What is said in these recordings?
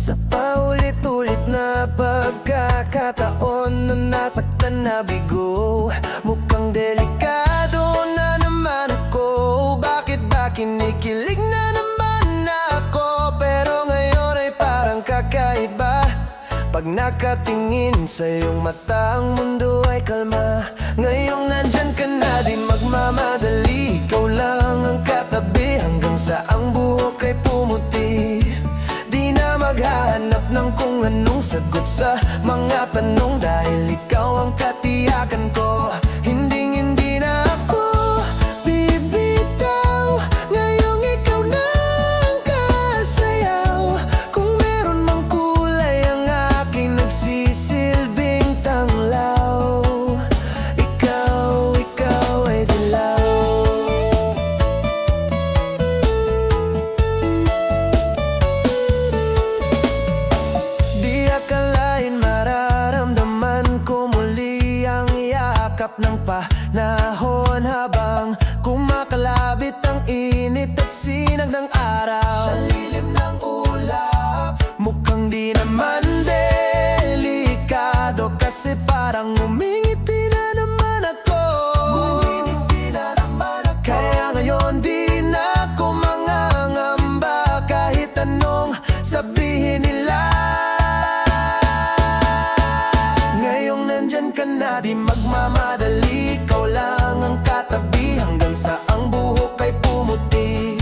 Sa paulit-ulit na pagkakataon na nasaktan na bigo, mukhang delikado na naman ako. Bakit ba kinikilig na naman ako? Pero ngayon ay parang kakaiba. Pag nakatingin sa iyong mata, ang mundo ay kalma. Ngayong nandyan ka na, di magmamadali. Ikaw lang ang katabi hanggang sa ang buhok ay pumuti. Di na maghahanap ng kung anong sagot sa mga tanong, dahil ikaw ang katiyakan ko. Hindi na ako bibitaw. Ngayong ikaw na ang kasayaw. Kung meron mang kulay ang aking nagsisilbing tanglaw, ikaw ay dilaw. Di akalain mararamdaman ko muli ang yakap ng panahon, habang kumakalabit ang init at sinag ng araw sa lilim ng ulap. Mukhang di naman delikado, kasi parang umingiti na naman ako. Kaya ngayon di na ako mangangamba, kahit anong sabihin nila. Ngayong nandyan ka na, di magmamadali. Ikaw lang ang katabi hanggang sa ang buhok ay pumuti.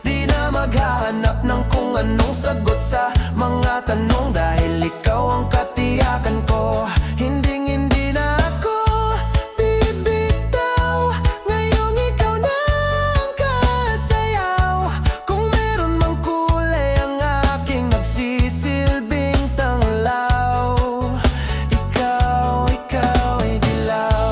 Di na maghahanap ng kung anong sagot sa mga tanong, dahil ikaw ang katiyakan ko. Hindi na ako bibitaw. Ngayong ikaw na ang kasayaw. Kung meron mang kulay ang aking nagsisilbing tanglaw, ikaw ay dilaw.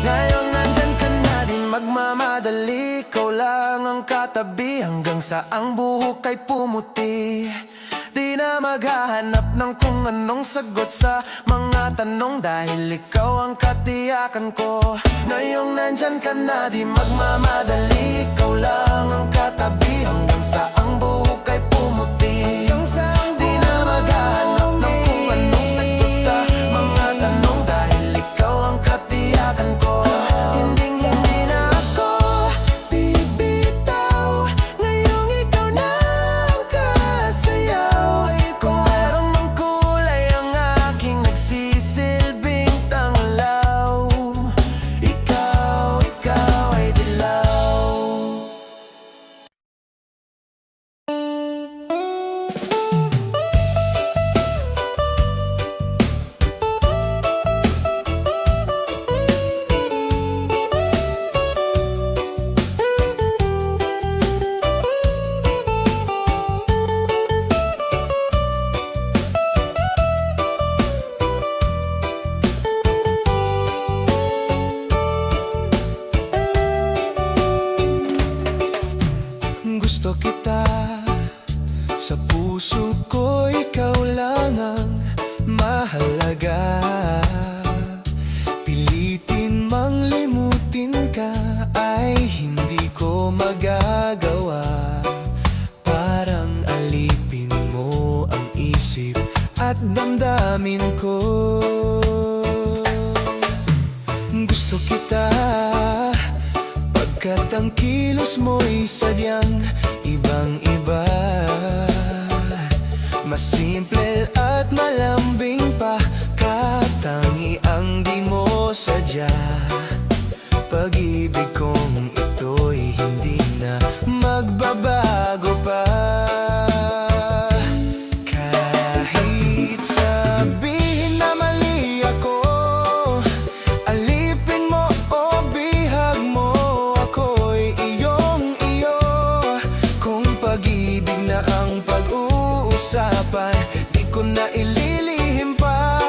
Ngayon nandyan ka na, di magmamadali. Ikaw lang ang katabi hanggang sa ang buhok ay pumuti. Di na maghahanap ng kung anong sagot sa mga tanong, dahil ikaw ang katiyakan ko. Ngayong nandyan ka na, di magmamadali. Ikaw lang ang katabi hanggang sa ang buhok ay pumuti. Di na maghahanap ng kung anong sagot sa mga tanong, dahil ikaw ang katiyakan ko. Hindi na ako bibitaw. Ngayong ikaw na ang kasayaw. Kung meron mang kulay ang aking nagsisilbing tanglaw, ikaw ay dilaw. Gusto kita, sa puso ko ikaw lang ang mahalaga. Pilitin mang limutin ka ay hindi ko magagawa. Parang alipin mo ang isip at damdamin ko. Gusto kita pagkat ang kilos mo'y sadyang ibang-iba. Mas simple at malambing pa, katangi ang di mo sadya. Pag-ibig kong ito'y hindi na magbabago pa. Kahit sabihin na mali ako, alipin mo o bihag mo, ako'y iyong-iyo. Kung pag-ibig na ang pag-uusapan, di ko na ililihim pa.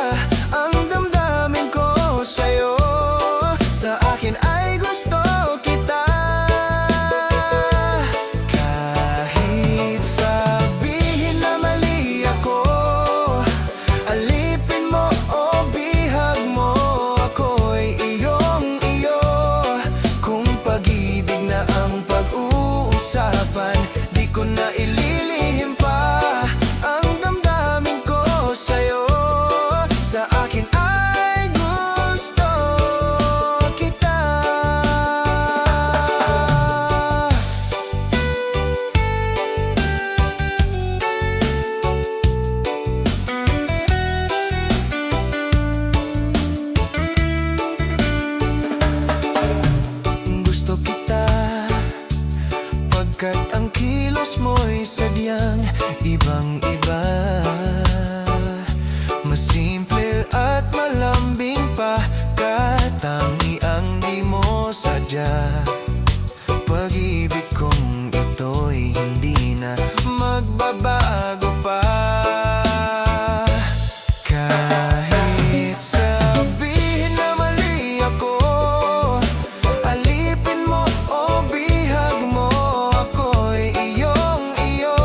Mga simple at malambing pa, katangiang di mo sadya. Pag-ibig kong ito'y hindi na magbabago pa. Kahit sabihin na mali ako, alipin mo o bihag mo, ako'y iyong-iyo.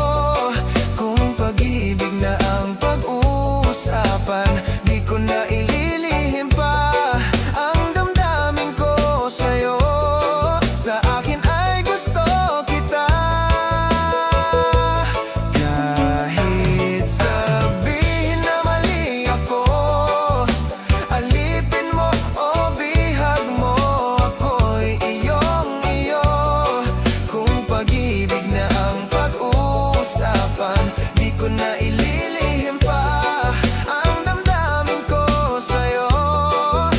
Kung pag-ibig na ang pag-uusapan, di ko na ililihim pa ang damdamin ko sa'yo. Sa akin ay gusto kita. Kahit sabihin na mali ako, alipin mo o bihag mo, ako'y iyong-iyo. Kung pag-ibig na ang pag-uusapan, di ko na ililihim pa ang damdamin ko sa'yo.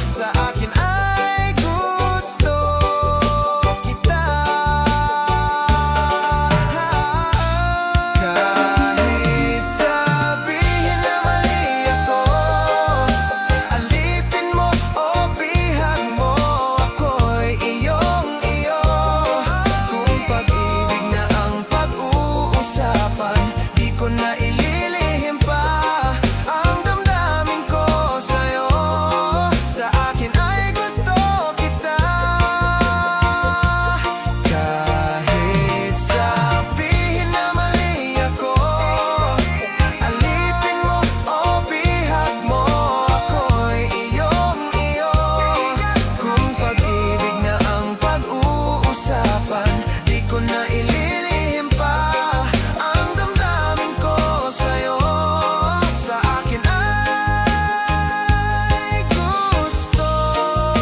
Sa akin ay gusto kita. Kahit sabihin na mali ako, alipin mo o bihag mo, ako'y iyong-iyo. Kung pag-ibig na ang pag-uusapan, di ko na ililihim pa ang damdamin ko sa'yo. Sa akin ay gusto kita. Kahit sabihin na mali ako, alipin mo o bihag mo, ako'y iyong-iyo. Kung pag-ibig na ang pag-uusapan, di ko na ililihim pa ang damdamin ko sa'yo. Sa akin ay gusto kita.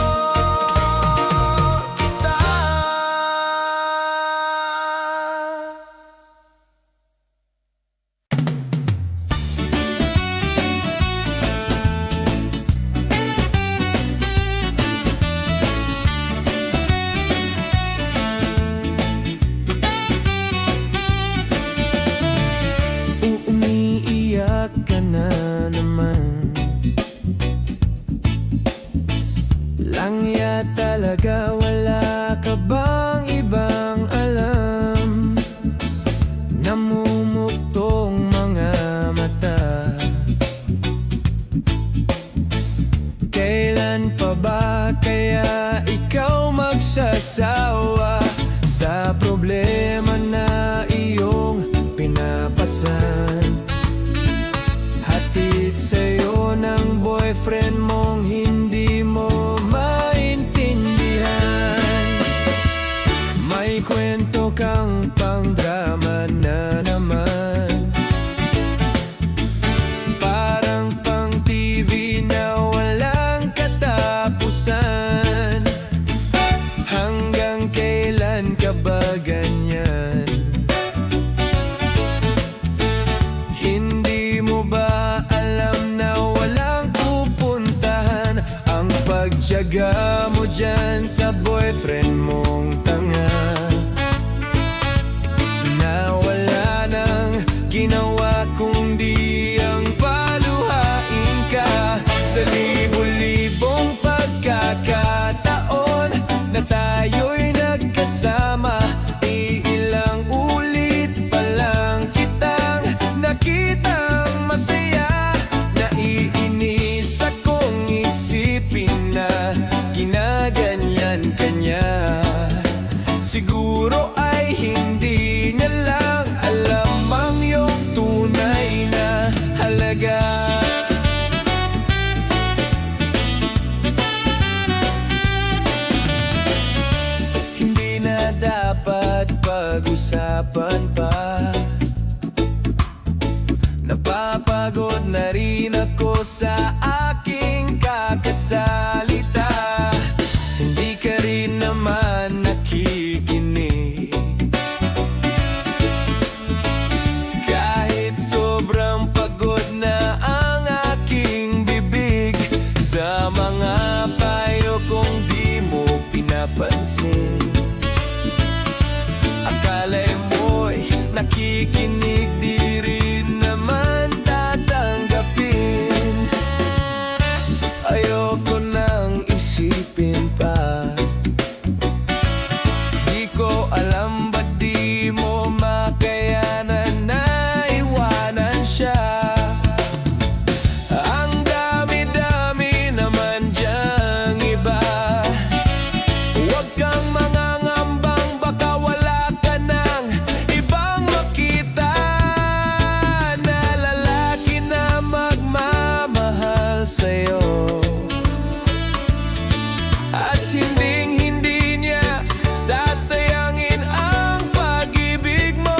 Umiiyak ka na naman. Langya talaga, wala ka bang ibang alam? Namumuktong mga mata. Kailan pa ba kaya ikaw magsasawa sa problema na iyong pinapasan? Hatid sa'yo ng boyfriend mong hindi mo maintindihan. May kwento kang pang-drama na naman, parang pang-TV na walang katapusan. Hanggang kailan ka ba ganyan? Hindi mo ba alam na walang pupuntahan ang pagtiyaga mo dyan sa boyfriend mong tanga? Na wala nang ginawa kundi ang paluhain ka sa libo-libong pagkakataon na tayo'y nagkasama. Iilang ulit pa lang kitang nakitang masaya. Naiinis akong isipin na ginaganyan ka niya. Siguro ay hindi niya lang alam ang iyong tunay na halaga. Hindi na dapat pag-usapan pa. Napapagod na rin ako sa aking kakasalita. Hindi ka rin naman nakikinig. Kahit sobrang pagod na ang aking bibig sa mga payo kong di mo pinapansin. Akala mo'y nakikinig, di rin naman tatanggapin. sa'yo. At hindi niya sasayangin ang pag-ibig mo.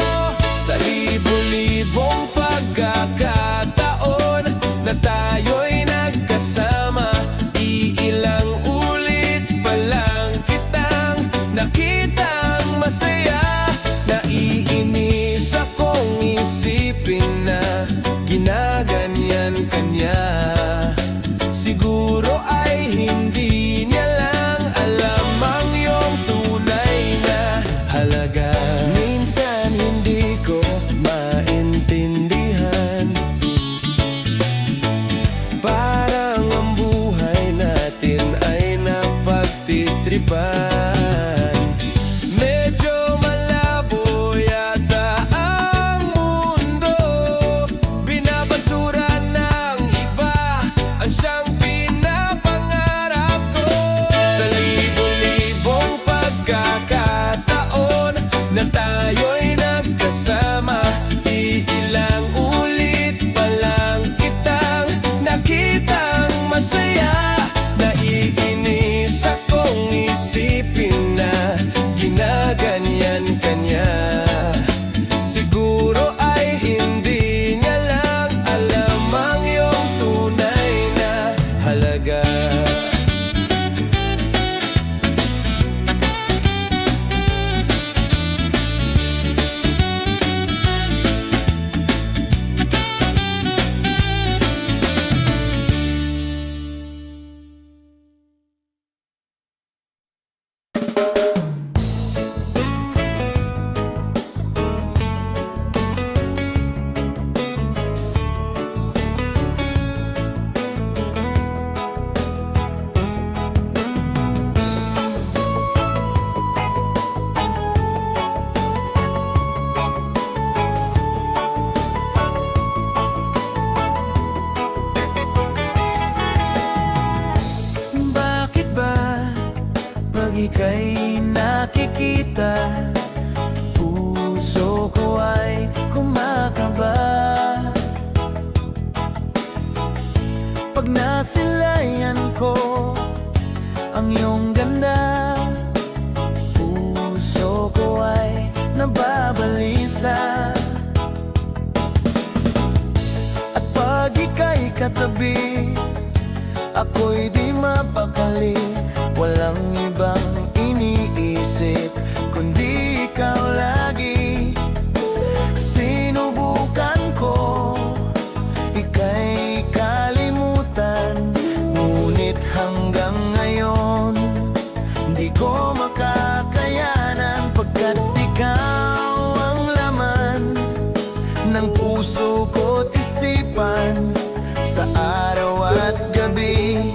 Sa libo-libong pagkakataon na tayo'y nagkasama, iilang ulit pa lang kitang nakitang masaya. Naiinis akong isipin na ginaganyan ka niya. Siguro ay hindi niya lang alam ang iyong tunay na halaga. Minsan hindi ko maintindihan, parang ang buhay natin ay napagtitripan. Medyo malabo yata ang mundo, binabasura ng iba ang siyang pinapangarap ko. Sa libo-libong pagkakataon na tayo'y nagkasama, iilang ulit pa lang kitang nakitang masaya. Naiinis akong isipin na ginaganyan ka niya. Siguro ay hindi niya lang alam ang iyong tunay na halaga. Bakit ba pag ika'y nakikita, puso ko ay kumakaba? Pag nasilayan ko ang iyong ganda, puso ko ay nababalisa. At pag ika'y katabi, ako'y di mapakali, walang ibang iniisip kundi ikaw lagi. Sinubukan ko ika'y kalimutan, ngunit hanggang ngayon di ko makakayanan, pagkat ikaw ang laman ng puso ko't isipan sa araw at gabi.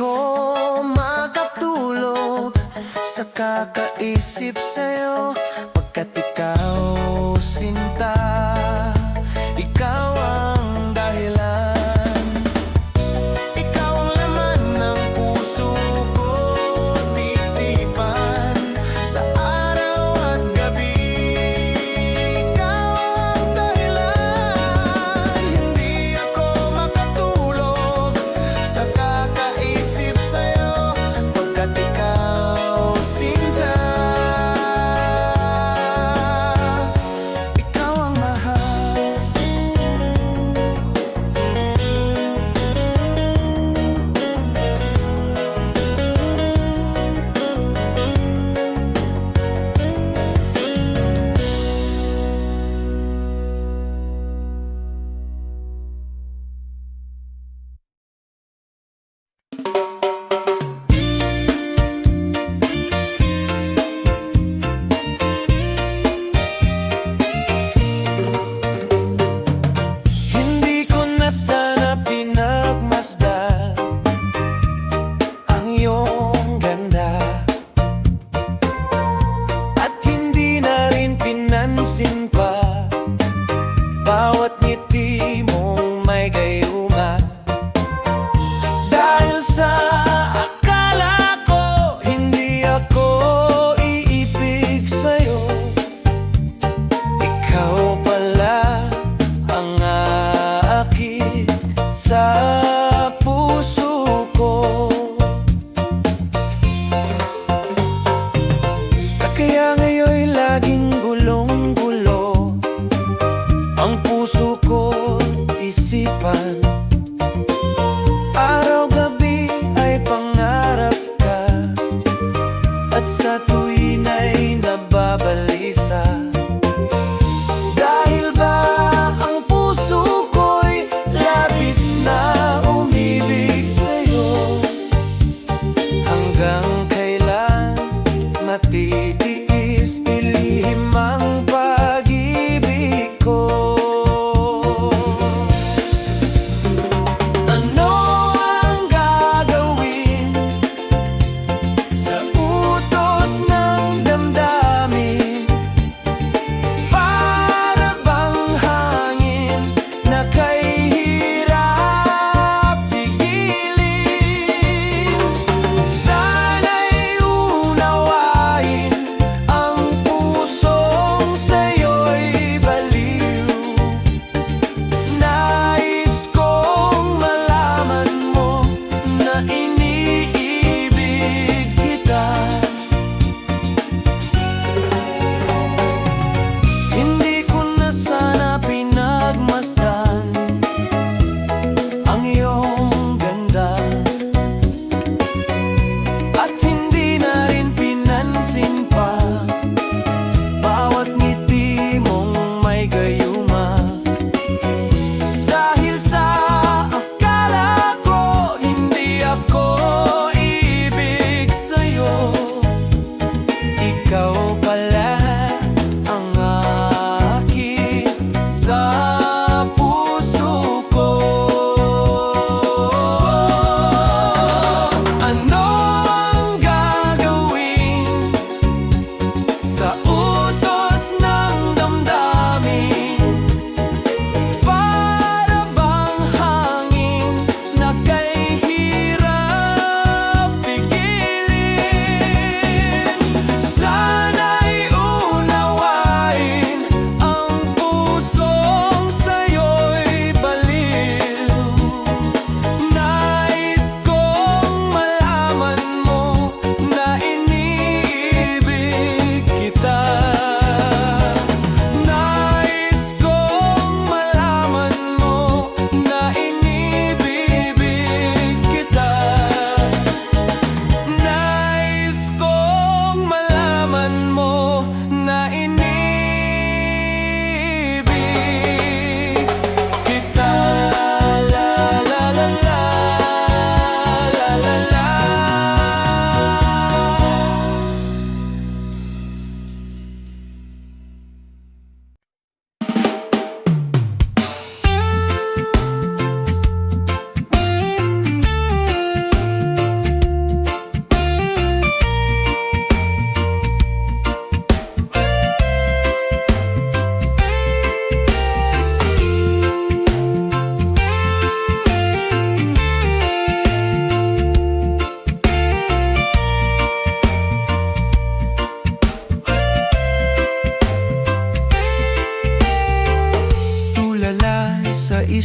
ako makatulog sa kakaisip sa'yo. Pagkat ikaw, sinta, ikaw ang dahilan. Ikaw ang laman ng puso ko't isipan, sa araw at gabi. Ikaw ang dahilan. Hindi ako makatulog sa kakaisip sa'yo. Pagkat ikaw, sinta, ikaw ang mahal. Hindi ko na sana pinagmasdan ang iyong ganda, at hindi na rin pinansin pa bawat ngiti mong may gayuma. Dahil sa akala ko hindi ako iibig sa'yo, ikaw pala ang aakit sa puso ko. Kaya ngayon'y laging gulong-gulo ang puso ko, isipan. Araw-gabi ay pangarap ka, at sa tuwin ay nababalisa. Dahil ba ang puso ko'y labis na umibig sa'yo? Hanggang kailan matitiis ilihim ang pag-ibig ko? Ano ang gagawin sa utos na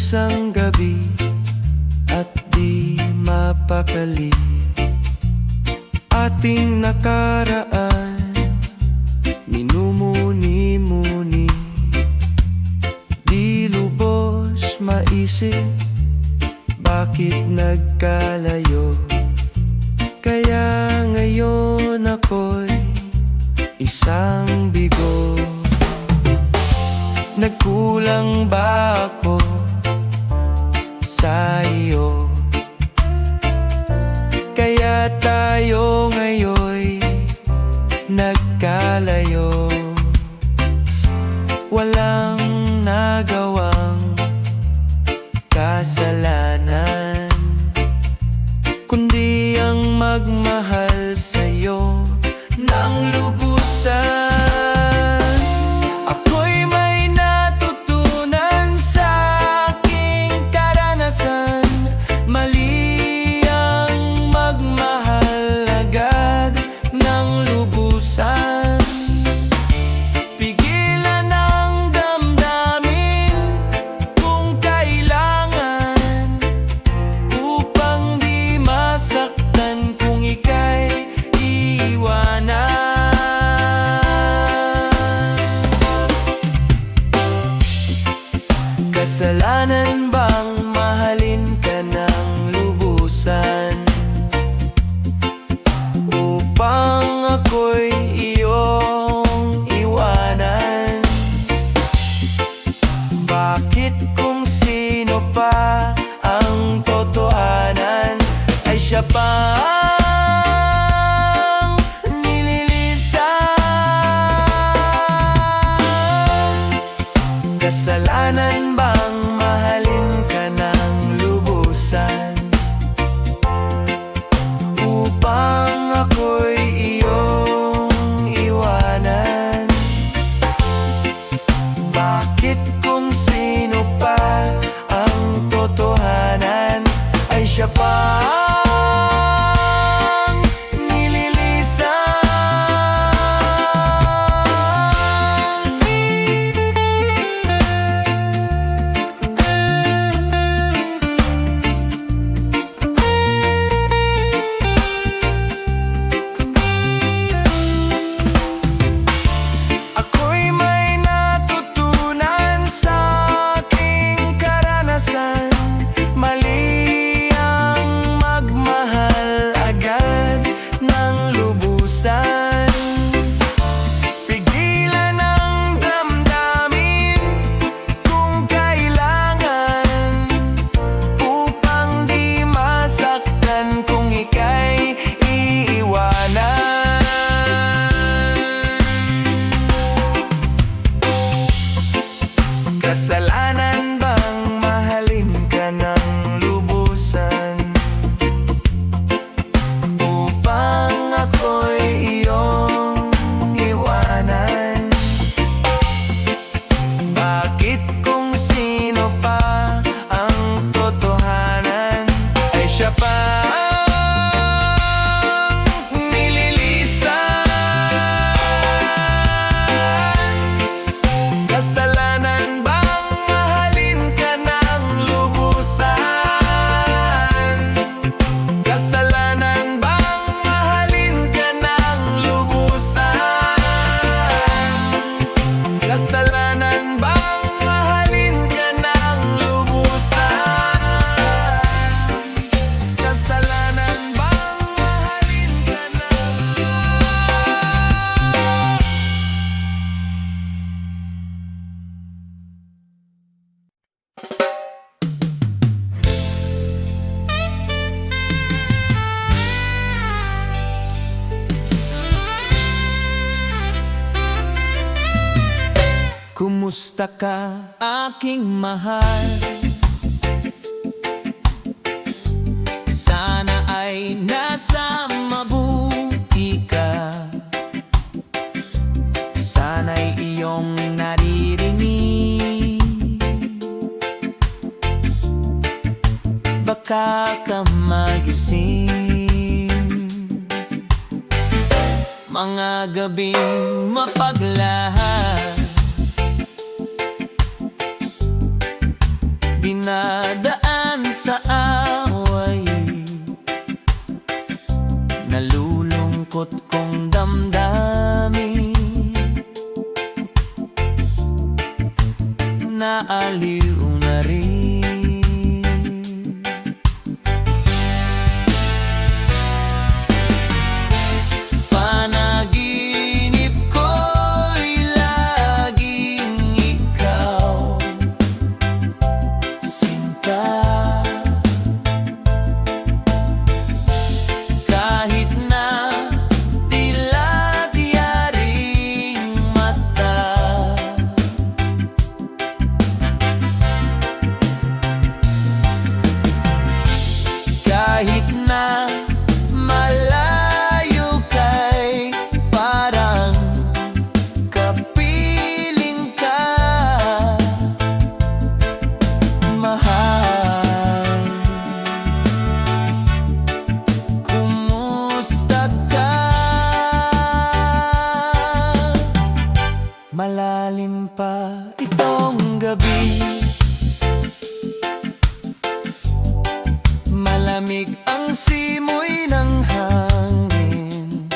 isang gabi at di mapakali. Ating nakaraan, minumuni-muni, di lubos maisip bakit nagkalayo. Kaya ngayon ako'y isang bigo. Nagkulang ba ako sa iyo? Kaya tayo ngayon'y nagkalayo. Walang nagawang kasalanan, kundi ang magmahal sa'yo ng lubusan. Ako'y may natutunan sa aking karanasan. Mali ang magmahal agad ng lubusan. Pigilan ang damdamin kung kailangan, upang di masaktan kung ika'y iiwanan. Kasalanan bang mahalin ka ng lubusan, upang ako'y iyong iwanan? Bakit kung sino pa ang totohanan ay siya pa ang nililisan? Kasalanan bang mahalin ka ng lubusan, upang ako'y iyong iwanan? Bakit kung sino pa ang totohanan ay siya pa ang nililisan? Ako'y may natutunan sa aking karanasan. Mali ang magmahal agad ng lubusan. Pigilan ang damdamin kung kailangan, upang di masaktan kung ika'y iiwanan. Kasalanan bang mahalin ka ng lubusan, upang ako'y iyong iwanan? Bakit kung sino pa ang totohanan ay siya pa ang nililisan? Kasalanan bang mahalin ka ng lubusan? Kasalanan bang mahalin ka ng lubusan? Kasalanan bang mahalin ka ng lubusan? Kasalanan bang mahalin ka Kumusta ka, aking mahal? Sana ay nasa mabuti ka. Sana'y iyong naririnig, baka ka magising. Mga gabing mapaglahat, di na nalulungkot kong damdamin. Naaliw na rin. Panaginip ko'y laging ikaw, sinta. Kahit na dilat yaring mata, kahit na malayo kay parang kapiling ka, mahal. Kumusta ka? Malalim pa itong gabi, malamig ang simoy ng hangin.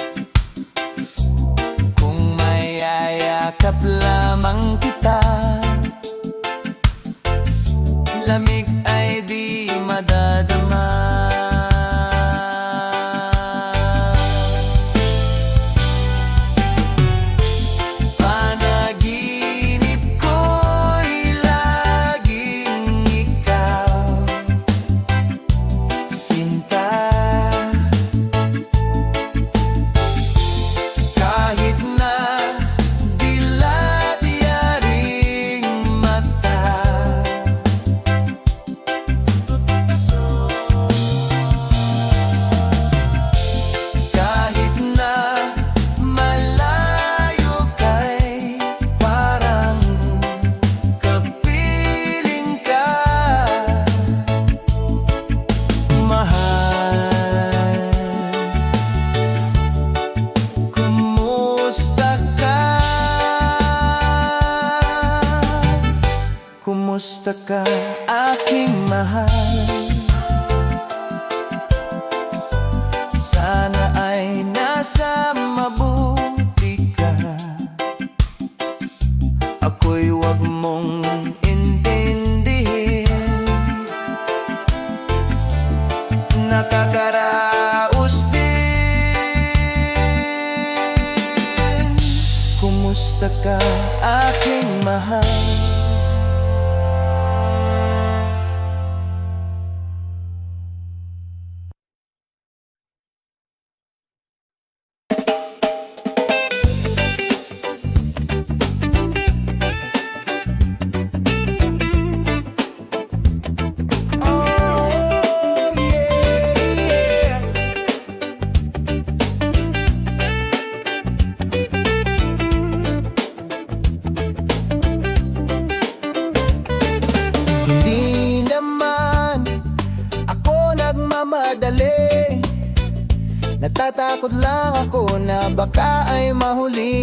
Kung mayayakap lamang kita, lamig ay di madadama. Panaginip ko'y laging ikaw, sinta. Kahit na dilat yaring mata, kahit na malayo kay parang kapiling ka, mahal. Kumusta ka? Kumusta ka, aking mahal? Sana ay nasa mabuti ka. Ako'y wag mong intindihin, nakakaraos din. Kumusta ka, aking mahal? Hindi naman ako nagmamadali, natatakot lang ako na baka ay mahuli.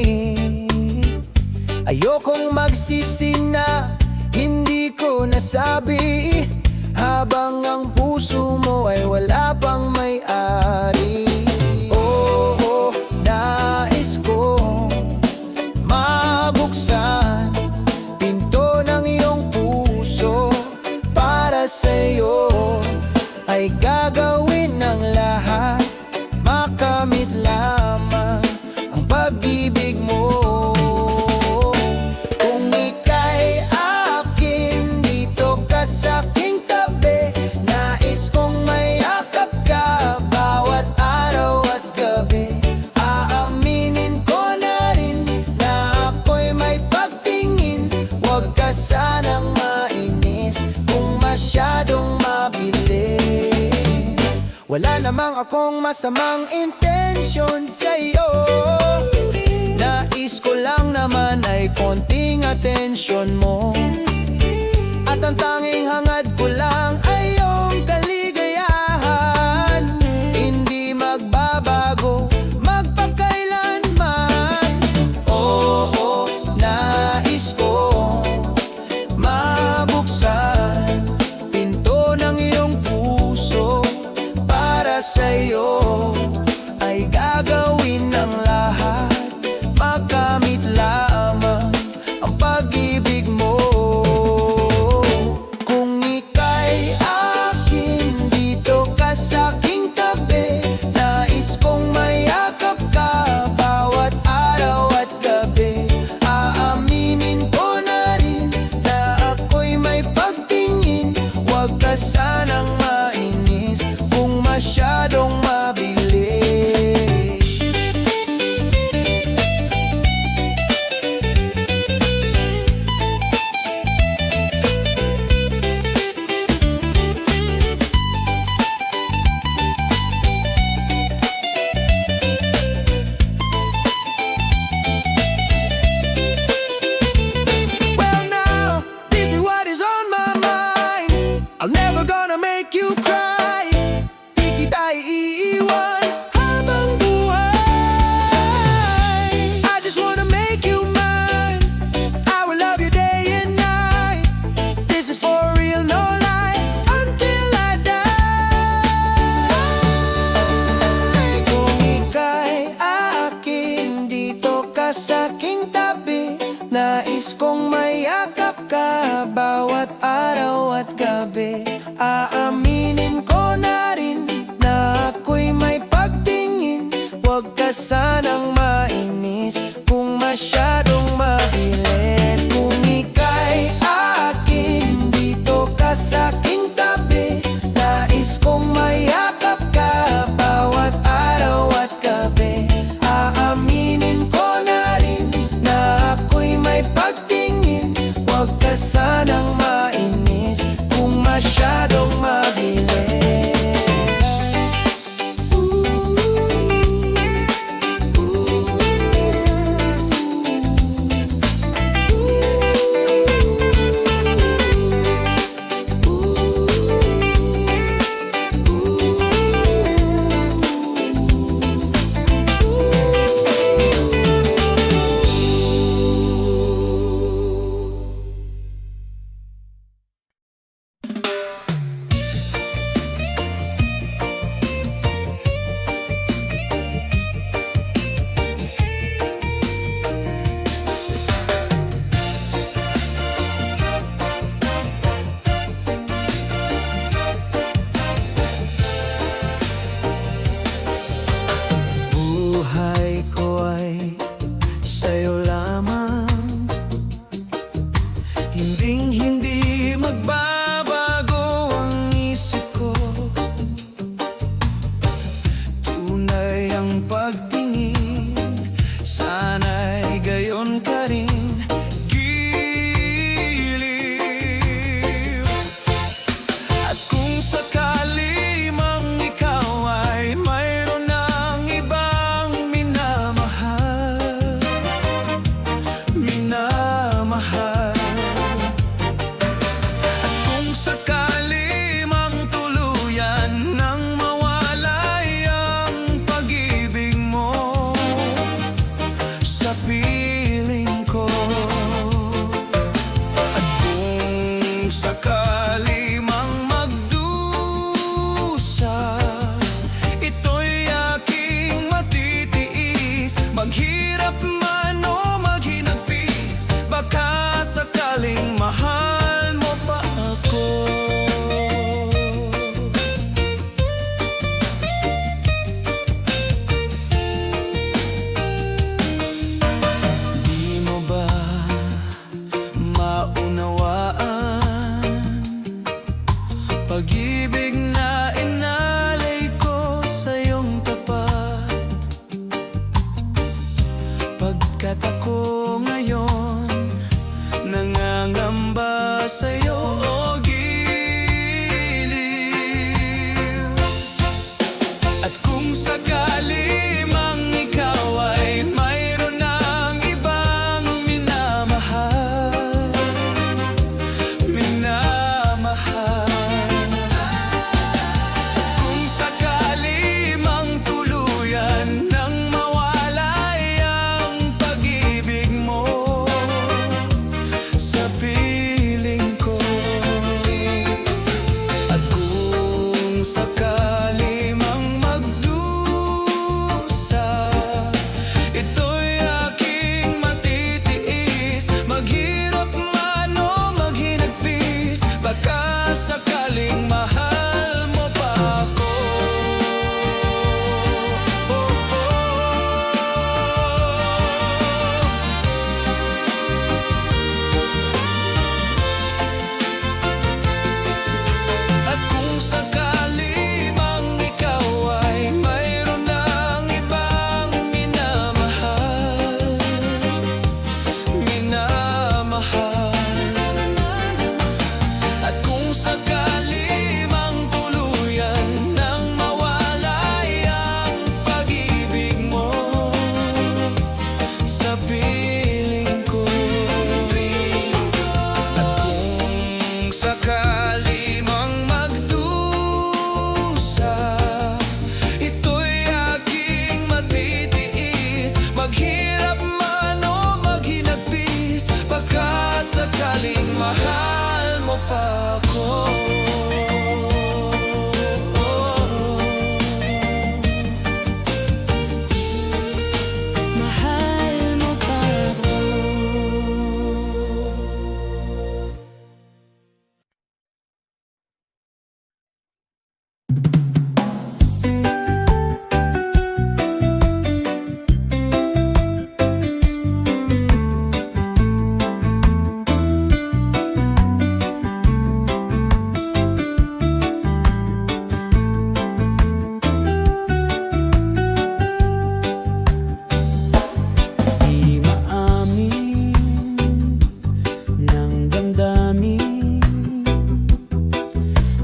Ayokong magsisi na hindi ko nasabi, habang ang puso mo ay wala pang may-ari. Oo, nais ko mabuksan pinto ng iyong puso. Para sa'yo ay gagawin ng lahat, makamit lamang ang pag-ibig mo. Kung ika'y akin, dito ka sa'king tabi, nais kong mayakap ka bawat araw at gabi. Aaminin ko na rin na ako'y may pagtingin, huwag ka sanang mainis kung masyadong mabilis. Wala namang akong masamang intensyon sa'yo, nais ko lang naman ay konting atensyon mo. At ang tanging hangad ko lang ay iyong kaligayahan, hindi magbabago magpakailanman. Oo, nais ko mabuksan pinto ng iyong puso. Para sa'yo ay buwan habang buhay. I just wanna make you mine. I will love you day and night. This is for real, no lie, until I die. Kung ika'y akin, dito ka sa'king tabi. Nais kong mayakap ka bawat araw at gabi. Aaminin ko na rin na ako'y may pa ako. Mahal mo pa ako. Di maamin ng damdamin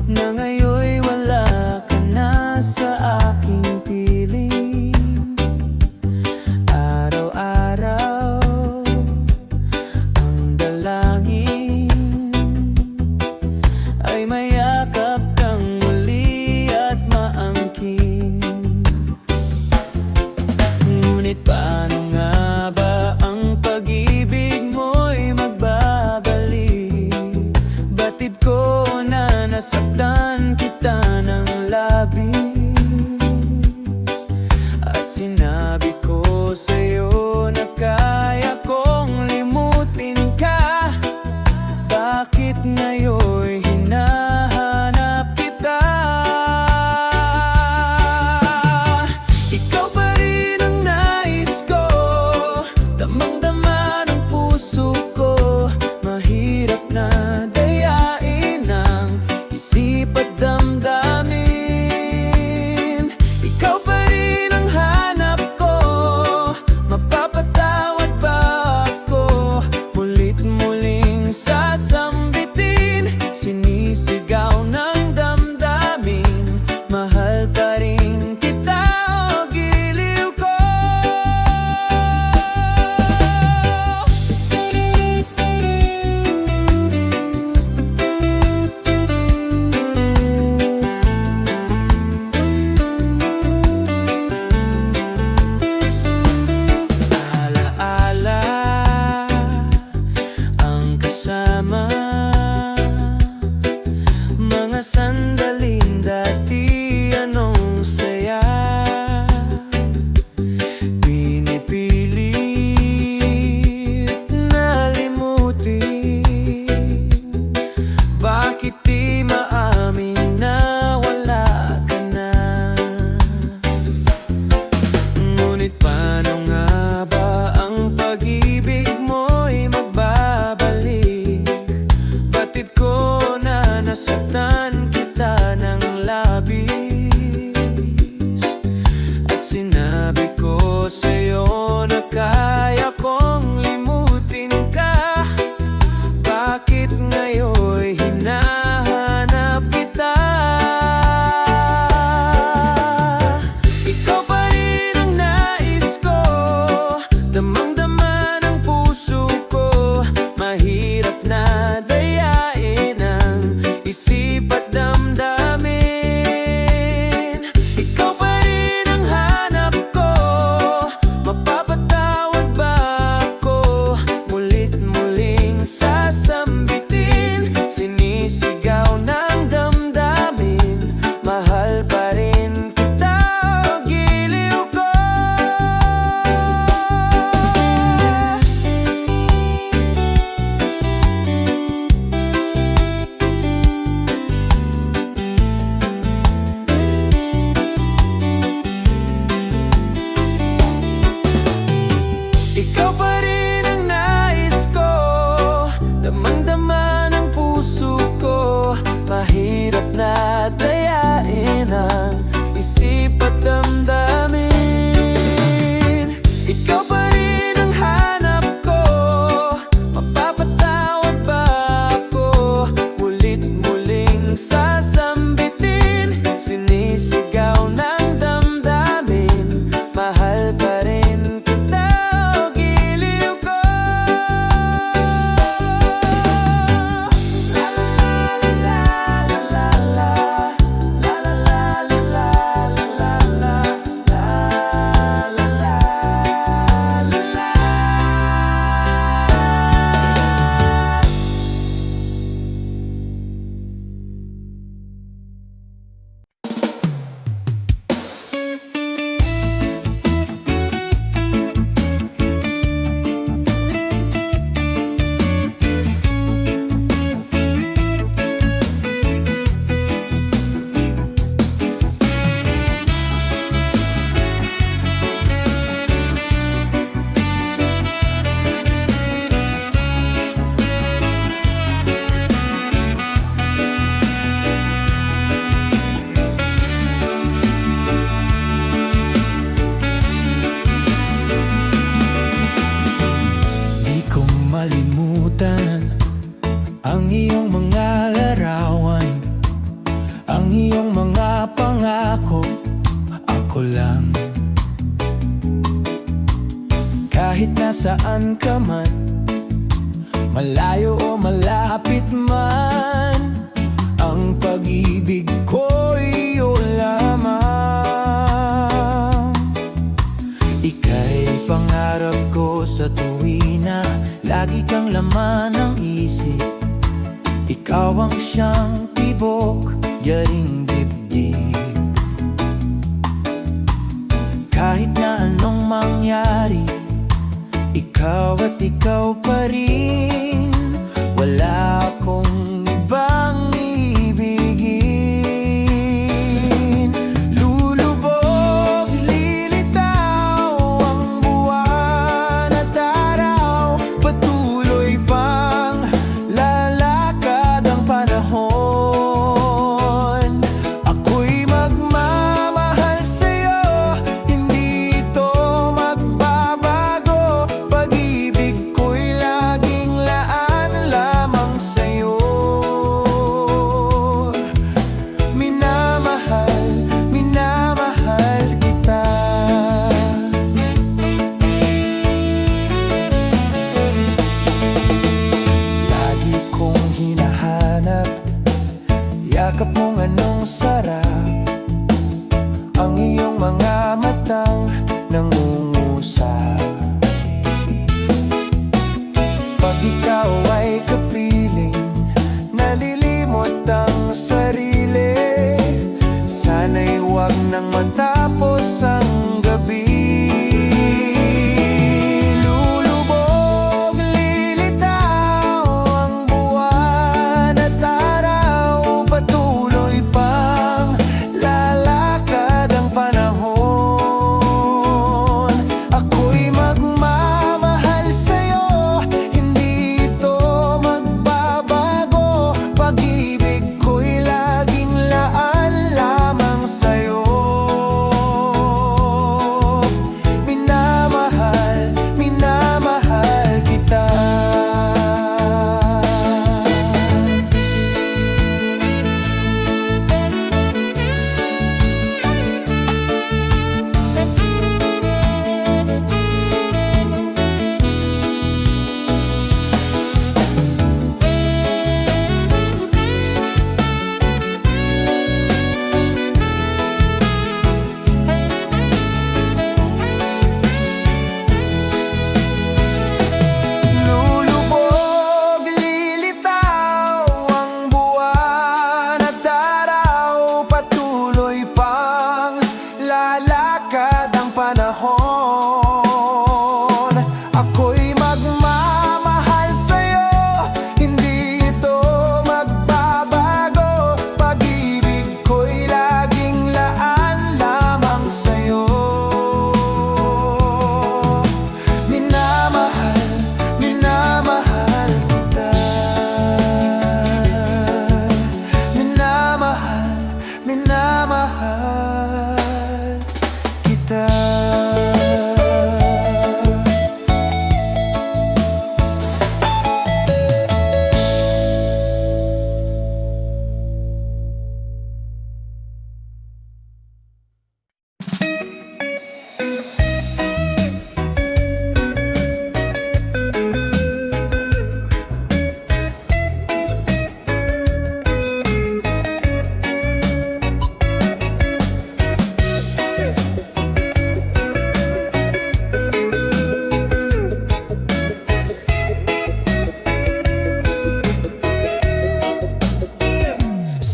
na ngayon'y wala ka na sa aking piling. Araw-araw ang dalangin ay mayakap kang muli at maangkin. Ngunit paano nga ba ang pag-ibig mo'y magbabalik? Batid ko na nasaktan kita ng labis, at sinabi ko sa'yo na kaya kong limutin ka. Bakit ngayon'y hinahanap kita? Ikaw pa rin ang nais ko, damang-dama ng puso ko. Mahirap na dayain ang isip at damdamin. Ikaw pa rin ang hanap Kahit nasaan ka man, malayo o malapit man, ang pag-ibig ko'y iyo lamang. Ika'y pangarap ko sa tuwina, lagi kang laman ng isip. Ikaw ang siyang tibok, yaring dibdib. Kahit na anong mangyari, ikaw at ikaw pa rin. Wala akong ibang ibigin. Lulubog, lilitaw ang buwan at araw. Patuloy pang lalakad ang panahon. Ako'y magmamahal sa'yo, hindi ito magbabago. Pag-ibig ko'y laging laan lamang sa'yo. Minamahal, minamahal kita. Lagi kong hinahanap yakap mong anong sarap, ang iyong mga matang nangungusap. Pag ikaw ay kapiling, nalilimot ang sarili. Sana'y huwag nang matapos ang gabi. Lulubog, lilitaw ang buwan at araw. Patuloy pang lalakad ang panahon. Ako'y magmamahal sa'yo, hindi ito magbabago. Pag-ibig ko'y laging laan lamang sa'yo. Minamahal, minamahal kita. Lulubog, lilitaw ang buwan at araw. Patuloy pang lalakad ang panahon. Ako'y magmamahal sa'yo, hindi ito magbabago. Pag-ibig ko'y laging laan lamang sa'yo. Minamahal, minamahal kita. Minamahal, minamahal kita.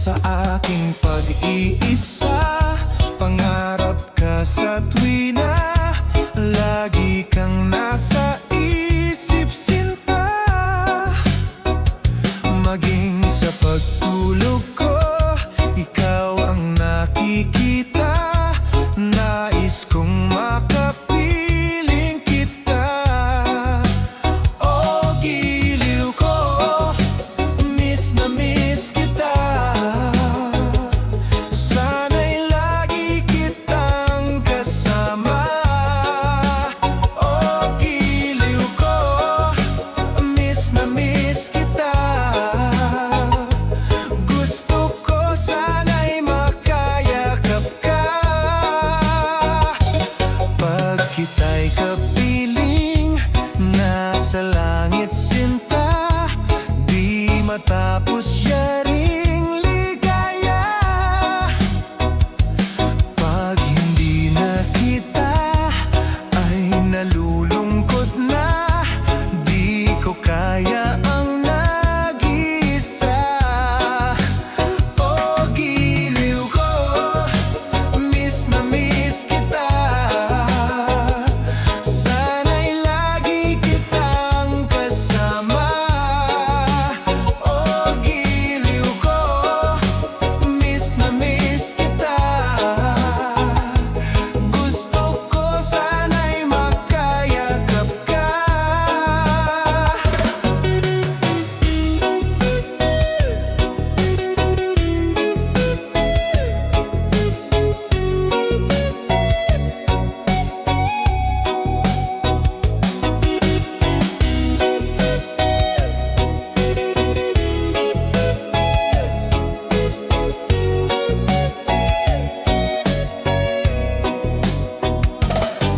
Sa aking pag-iisa, pangarap ka sa tuwina. Lagi kang nasa isip, sinta. Maging sa pagtulog ko, ikaw ang nakikita. Nais kong makapiling kita. O giliw ko, miss na miss kita. Sana'y lagi kitang kasama. O giliw ko, miss na miss kita. Gusto ko sana'y makayakap ka. Pag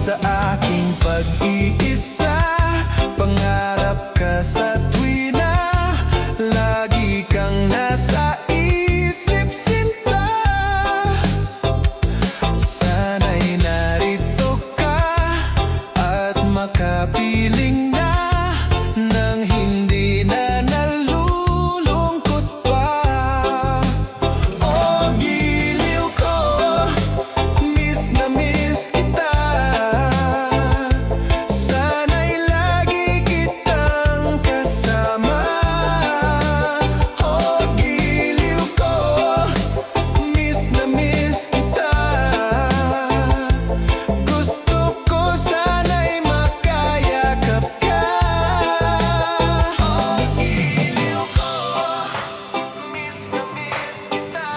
sa aking pag-iisa. Pangarap ka sa tuwina, lagi kang nasa isip, sinta. Sana'y narito ka at makapiling na nang hindi na nalulungkot pa. O giliw ko, miss na miss kita. Sana'y lagi kitang kasama. O giliw ko, miss na miss kita. Gusto ko sana'y makayakap ka. O giliw ko, miss na miss kita.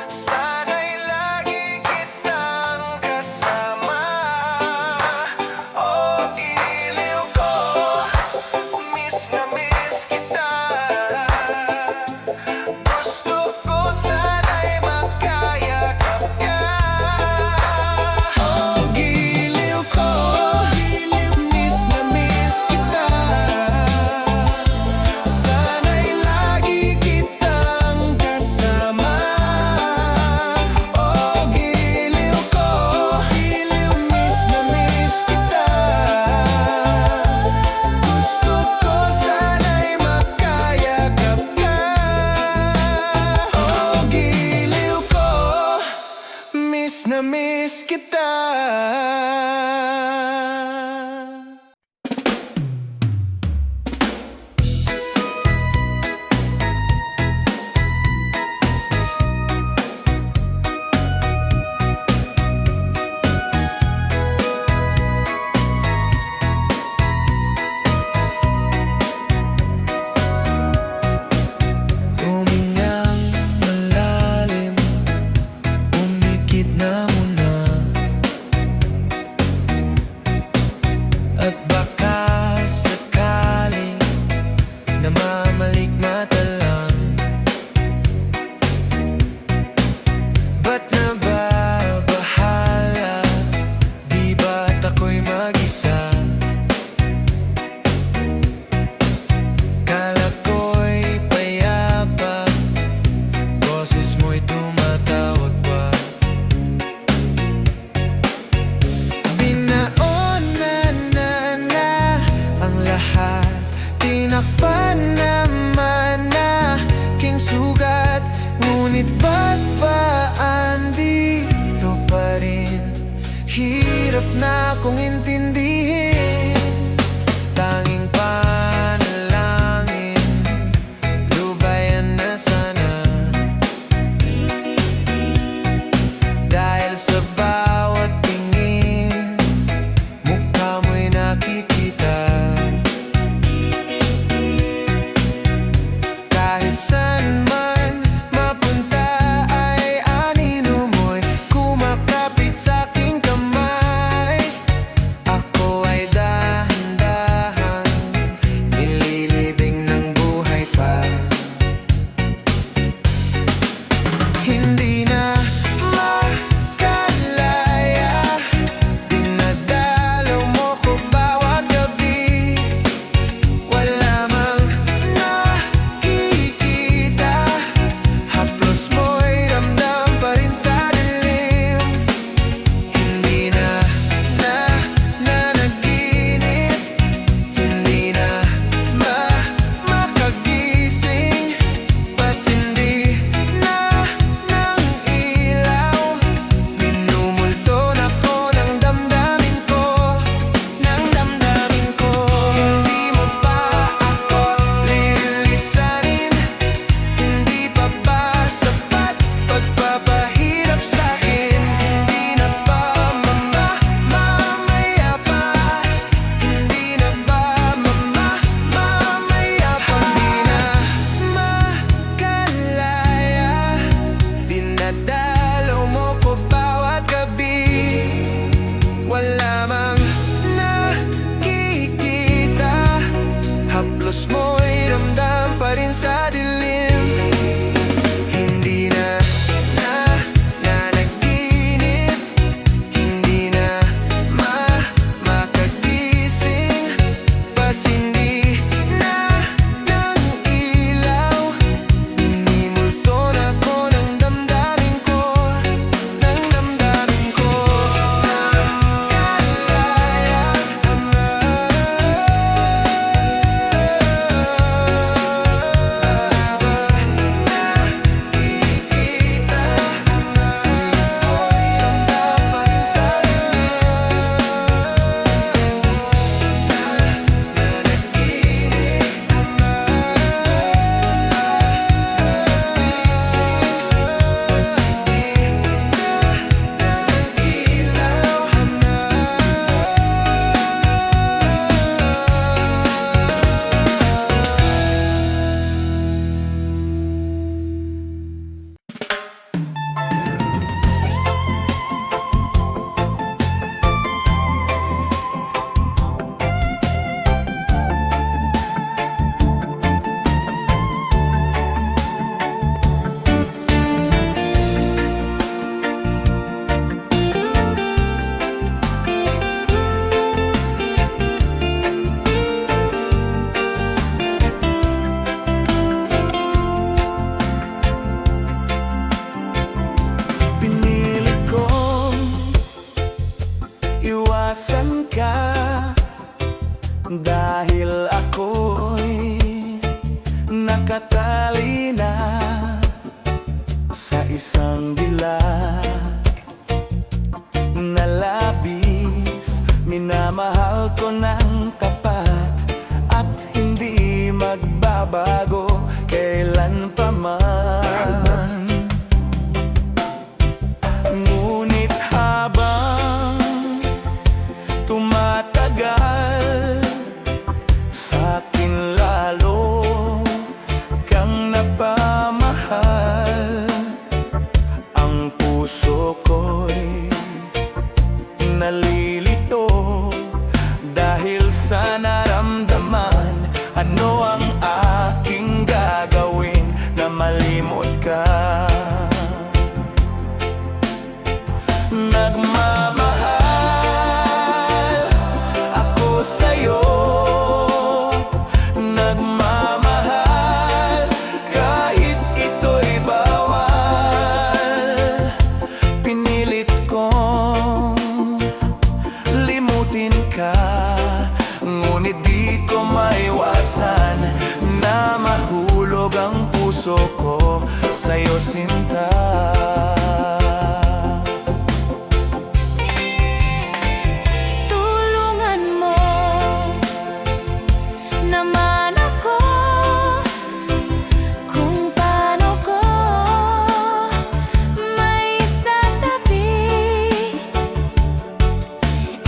Sana'y lagi kitang kasama. O giliw ko, miss na miss kita. Gusto ko sana'y makayakap ka. O giliw ko, miss na miss kita. Sana'y lagi kitang kasama. O giliw ko, miss na miss kita. Gusto ko sana'y makayakap ka. O giliw ko, miss na miss kita. Humingang malalim, umikit na muna. At baka sakaling namamalikmata lang. Ba't nababahala? Di ba't ako'y mag-isa? Kala ko'y payapa, boses mo'y tumatawag pa. Binaonan na ang lahat, tinakpan naman na king sugat. Ngunit ba't ba andito pa rin? Hirap na kong intindihin. Tanging panalangin, lubayan na sana. Dahil sa bawat tingin, mukha mo'y nakikita. Kahit saan man mapunta ay anino mo'y kumakapit sa aking kamay. Ako ka, dahil ako'y nakatali na sa isang dilag na labis. Minamahal ko ng tapat at hindi magbabago kailan pa man. Ngunit habang tumatagal, sa'kin lalo kang napamahal. Ang puso ko'y nalilito dahil sa naramdaman. Ano ang aking gagawin na malimot ka? Nagmamahal ako sa'yo, nagmamahal kahit ito'y bawal. Pinilit kong limutin ka, ngunit di ko maiwasan na mahulog ang puso ko sa'yo, sinta. Tulungan mo naman ako kung paano ko may sa tabi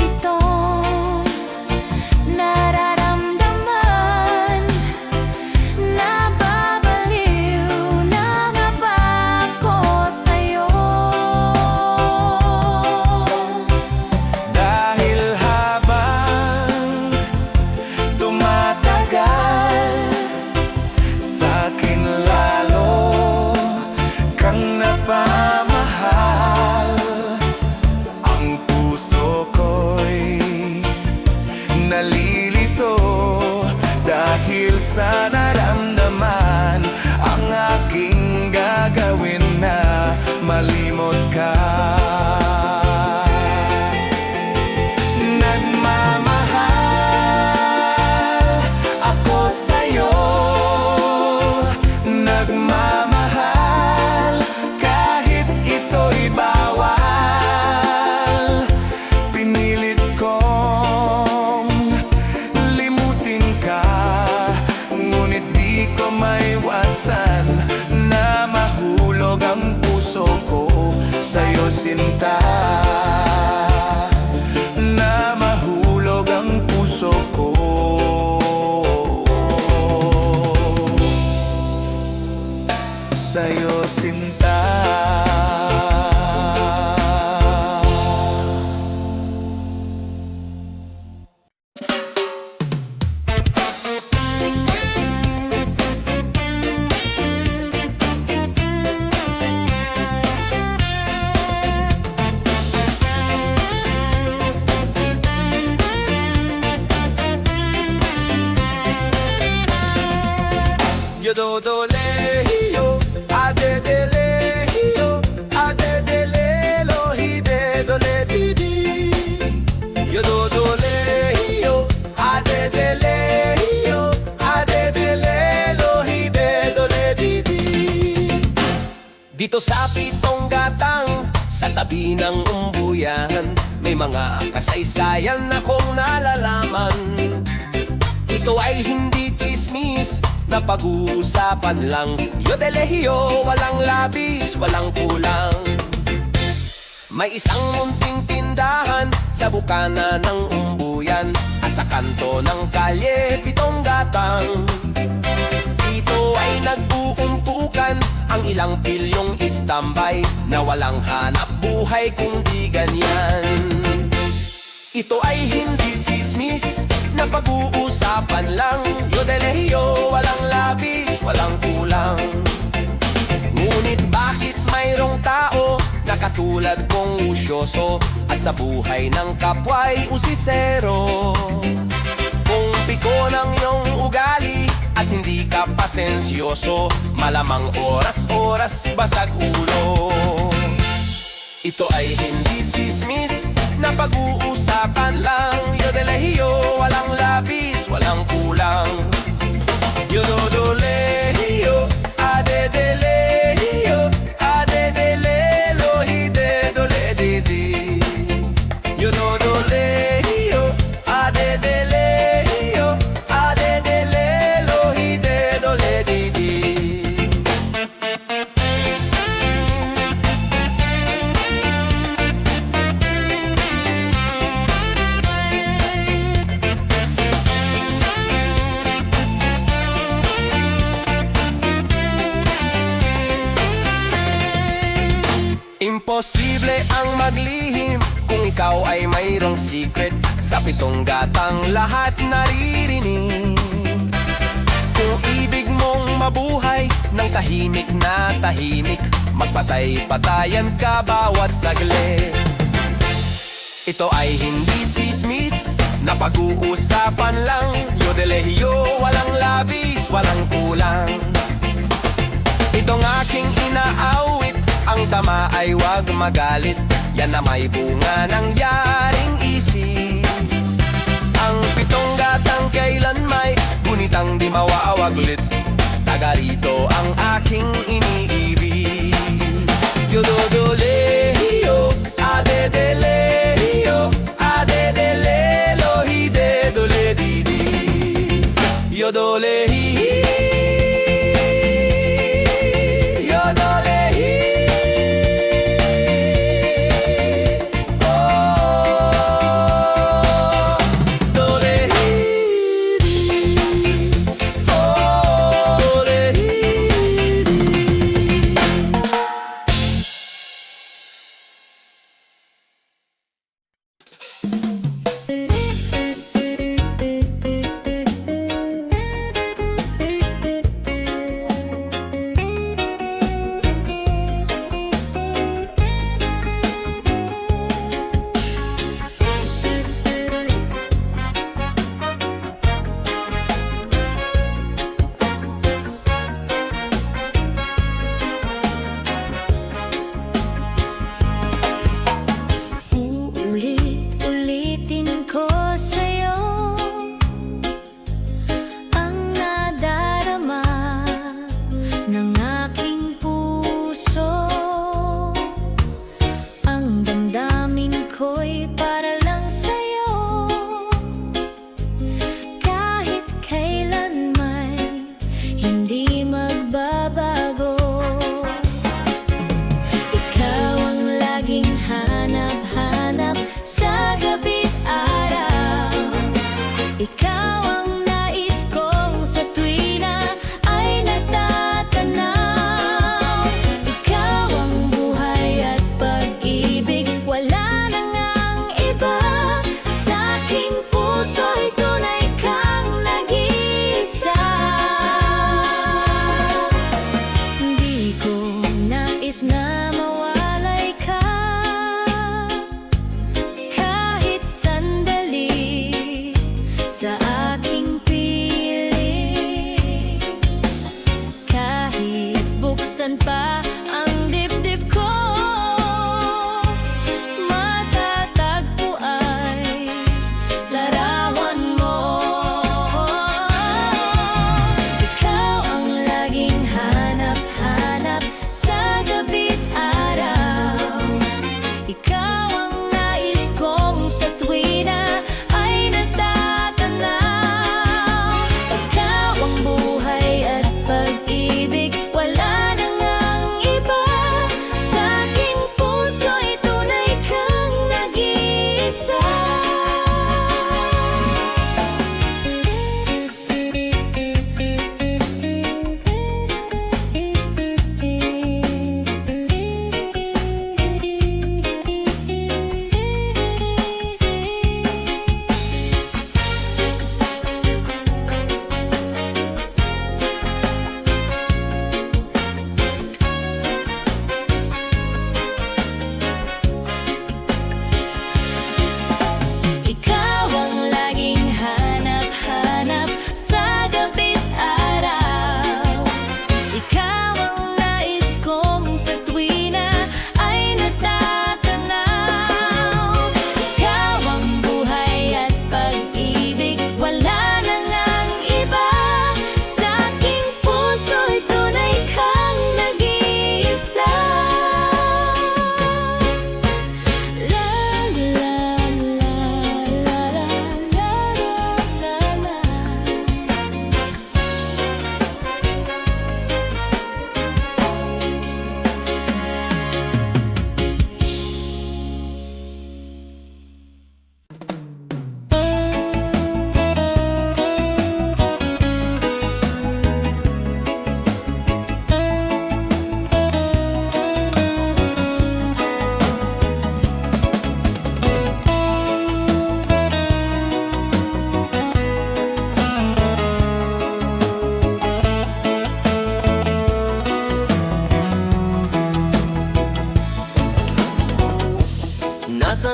itong nararamdaman. Nababaliw na nga ba ako sa'yo? Dahil habang tumatagal, sa'kin lalo kang napamahal. Ang puso ko'y nalilito dahil sa naramdaman. Ang aking gagawin na malimot ka. Nagmamahal ako sa'yo, nagmamahal kahit ito'y bawal. Pinilit kong limutin ka, ngunit di ko maiwasan na mahulog ang puso ko sa'yo, sinta. Na mahulog ang puso ko sa'yo, sinta. Yo do do le yo, a de le yo, a de le lo hi de do le di di. Yo do le yo, a de le yo, a de le lo hi de do le di di. Dito sa Pitong Gatang, sa tabi ng umbuyan, may mga kasaysayan akong nalalaman. Ito ay hindi chismis na pag-uusapan lang. Yo de lehiyo, walang labis, walang kulang. May isang munting tindahan sa bukana ng umbuyan at sa kanto ng kalye Pitong Gatang. Dito ay nag-uumpukan ang ilang pilyong istambay na walang hanap buhay kung di ganyan. Ito ay hindi chismis na pag-uusapan lang. Yo de lehiyo, walang labis, walang kulang. Ngunit bakit mayroong tao na katulad kong usyoso at sa buhay ng kapwa'y usisero? Kung piko ng iyong ugali at hindi ka pasensyoso, malamang oras-oras basag ulo. Ito ay hindi chismis na pag-uusapan lang. Yodolehiyo, walang labis, walang kulang. Yodolehiyo, adedelehiyo, adedelelo, hidedoledidi. Yodolehiyo, adedelehio, adedelelo, hidedoledidi. Imposible ang maglihim kung ikaw ay mayroong secret. Sa pitong gatang lahat naririnig. Kung ibig mong mabuhay ng tahimik na tahimik, magpatay-patayan ka bawat saglit. Ito ay hindi chismis na pag-uusapan lang. Yodolehiyo, walang labis, walang kulang. Itong aking inaawit, ang tama ay wag magalit. Yan na may bunga ng yaring isip. Ang pitong gatang kailan may gunitang di mawawaglit. Taga rito ang aking iniibig. Yodolehiyo, adedelehio, adedelelo, hidedoledidi. Yodolehiyo,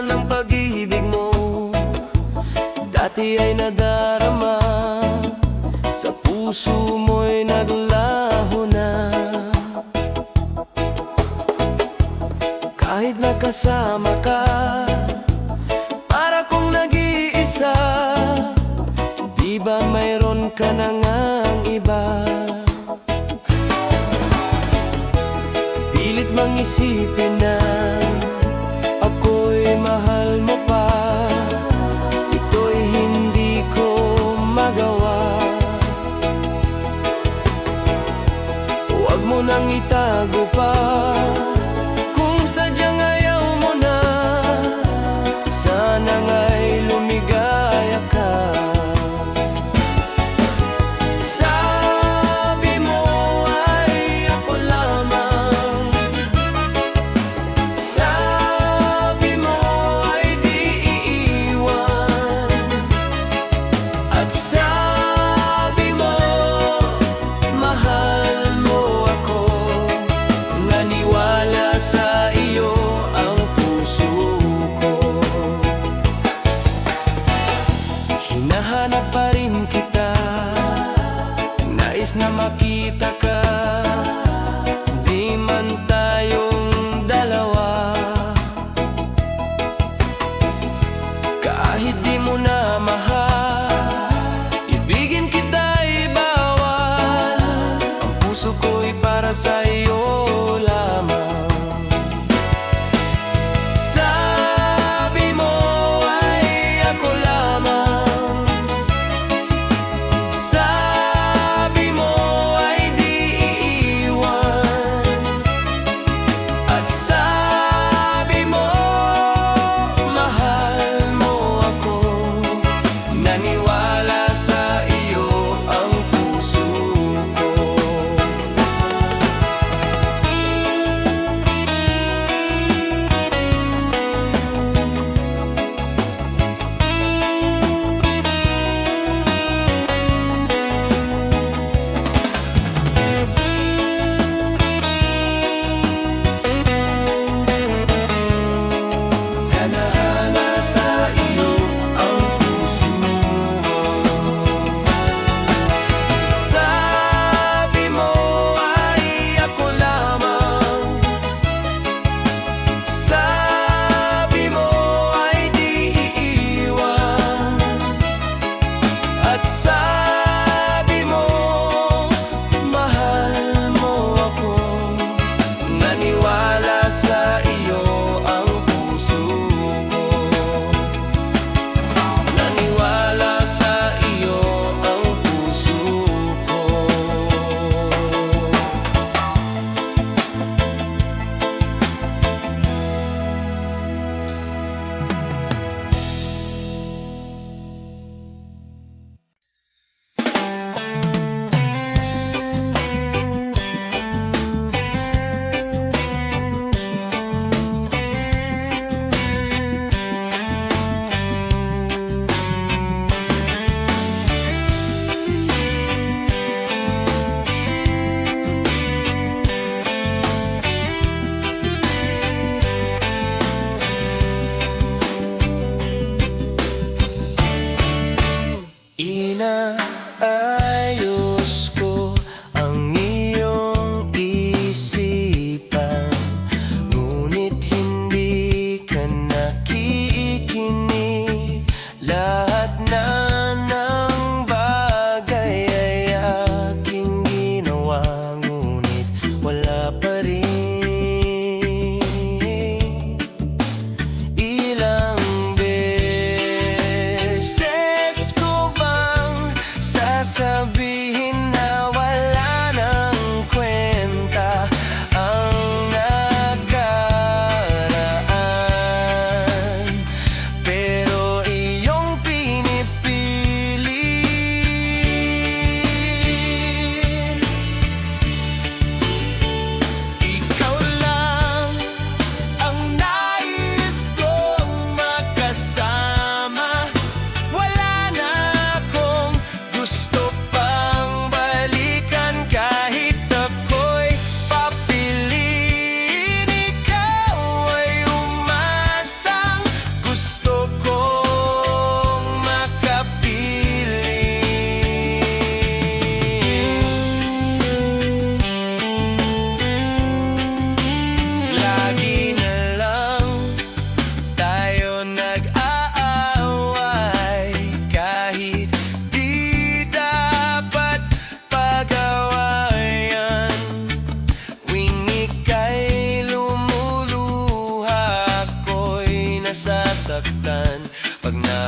ng pag-ibig mo dati ay nadarama, sa puso mo'y naglaho na. Kahit nakasama ka, para kong nag-iisa, di ba mayroon ka na ngang iba? Pilit mang isipin na ako'y mahal mo pa, ito'y hindi ko magawa. Huwag mo nang itago pa, kung sadyang ayaw mo na, sana nga'y lumigaya ka. Sabi mo ay ako lamang, sabi mo ay di iiwan, at sabi mo mahal mo ako. Naniwala sa iyo ang puso ko. Hinahanap pa rin kita, nais na makita ka, di man tayong dalawa. Kahit di mo na mahal, ibigin kita'y bawal, ang puso ko'y para sa iyo lamang. Sabi mo ay ako lamang, sabi mo ay di iiwan, at sabi mo mahal mo ako.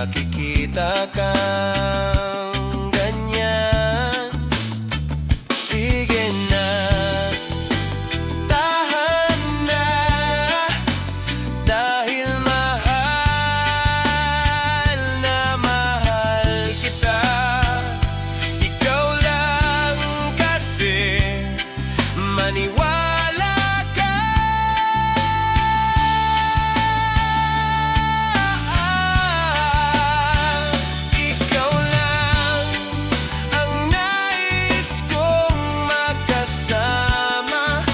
makikita kang ganyan. Sige na, tahan na, dahil mahal na mahal kita. Ikaw lang kasi, maniwala ka. Ikaw lang ang nais kong magkasama.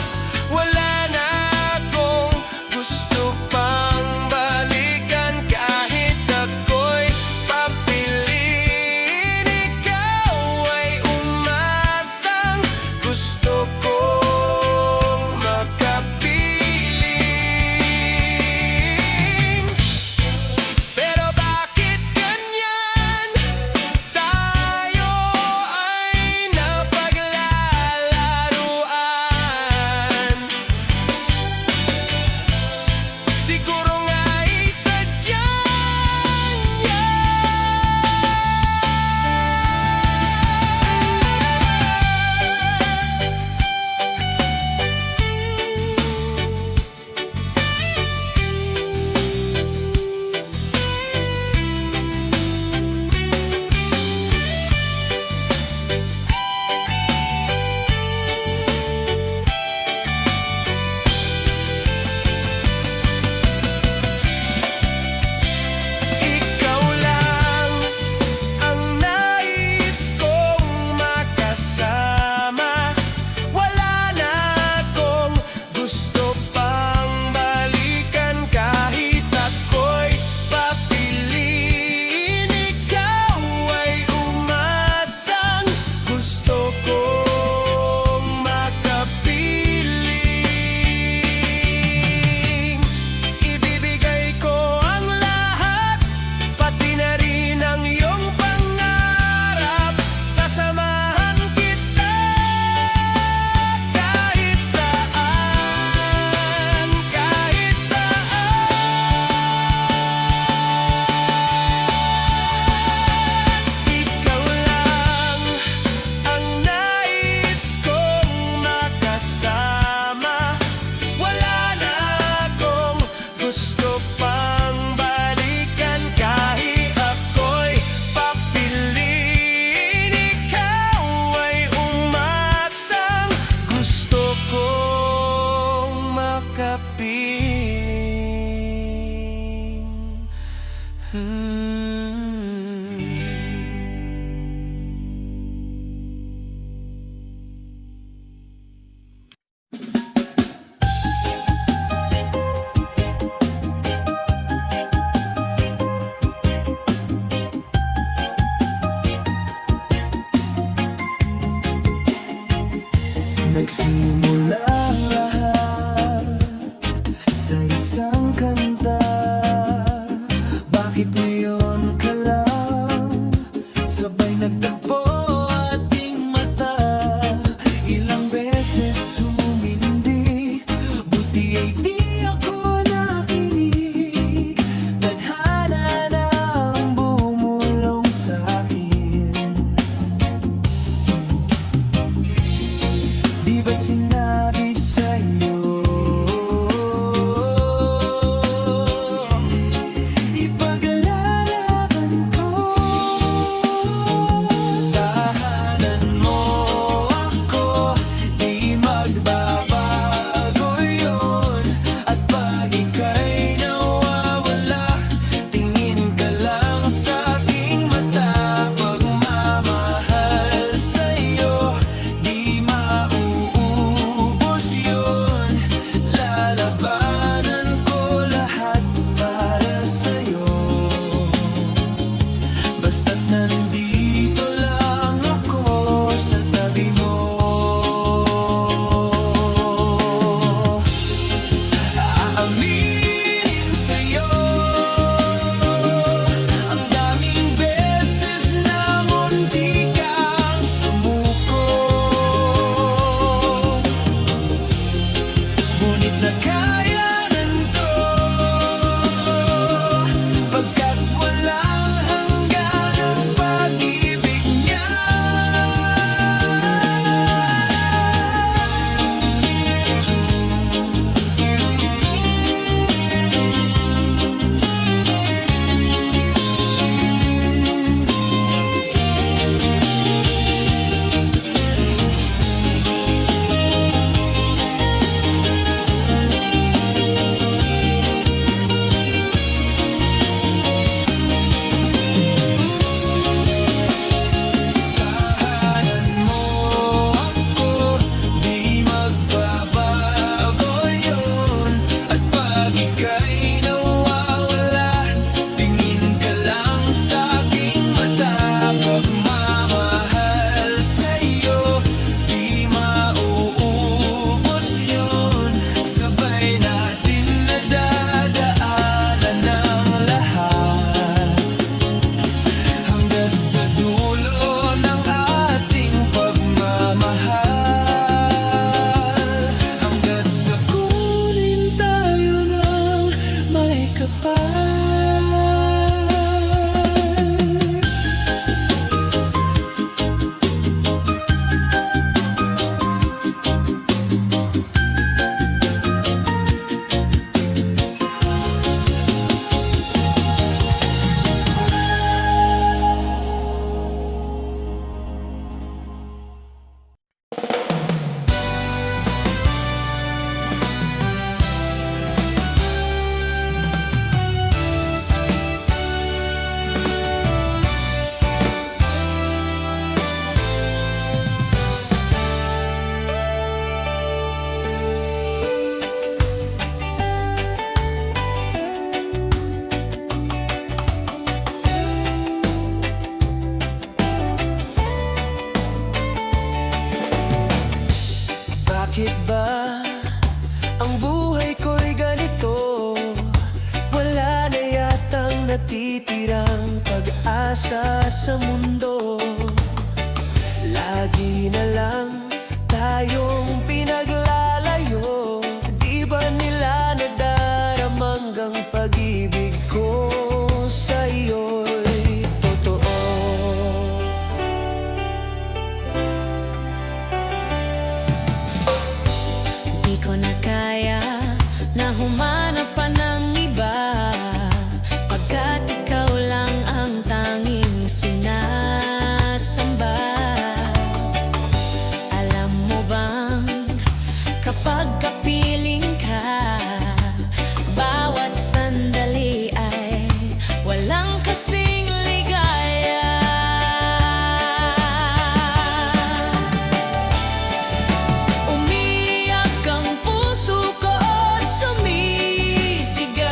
Wala na akong gusto pang balikan. Kahit ako'y papiliin, ikaw ay umasang gusto kong makapiling. Pero bakit ganyan? Tayo ay napaglalaruan. Siguro nga'y sadya niya. Ikaw lang ang nais kong makasama. Wala na akong gusto pang balikan. Kahit ako'y papiliin, ikaw ay umasang gusto kong makapiling. Ibibigay ko ang lahat, pati na rin ang iyong pangarap. Sasamahan kita kahit saan, kahit saan. Ikaw lang ang nais kong makasama. Wala na akong gusto pang balikan. Kahit ako'y papiliin, ikaw ay umasang gusto kong makapiling. Nagsimula ang lahat sa isang kanta. Bakit ngayon ka lang sabay nagtagpo ating mata? Ilang beses humindi, buti ay di ako nakinig. Tadhana na ang bumulong sa'kin. Di ba't sinabi sa'yo ipaglaban tittirang pag-asa sa mundo. Lagi na lang tayong pinaglalayo. Di ba nila nadaramanggang pag-ibig ko sa iyo'y totoo? Di ko na kaya na humanap pa ng iba, pagkat ikaw lang ang tanging sinasamba. Alam mo bang kapag kapiling ka, bawat sandali ay walang kasing ligaya. Umiyak ang puso ko at sumisigaw,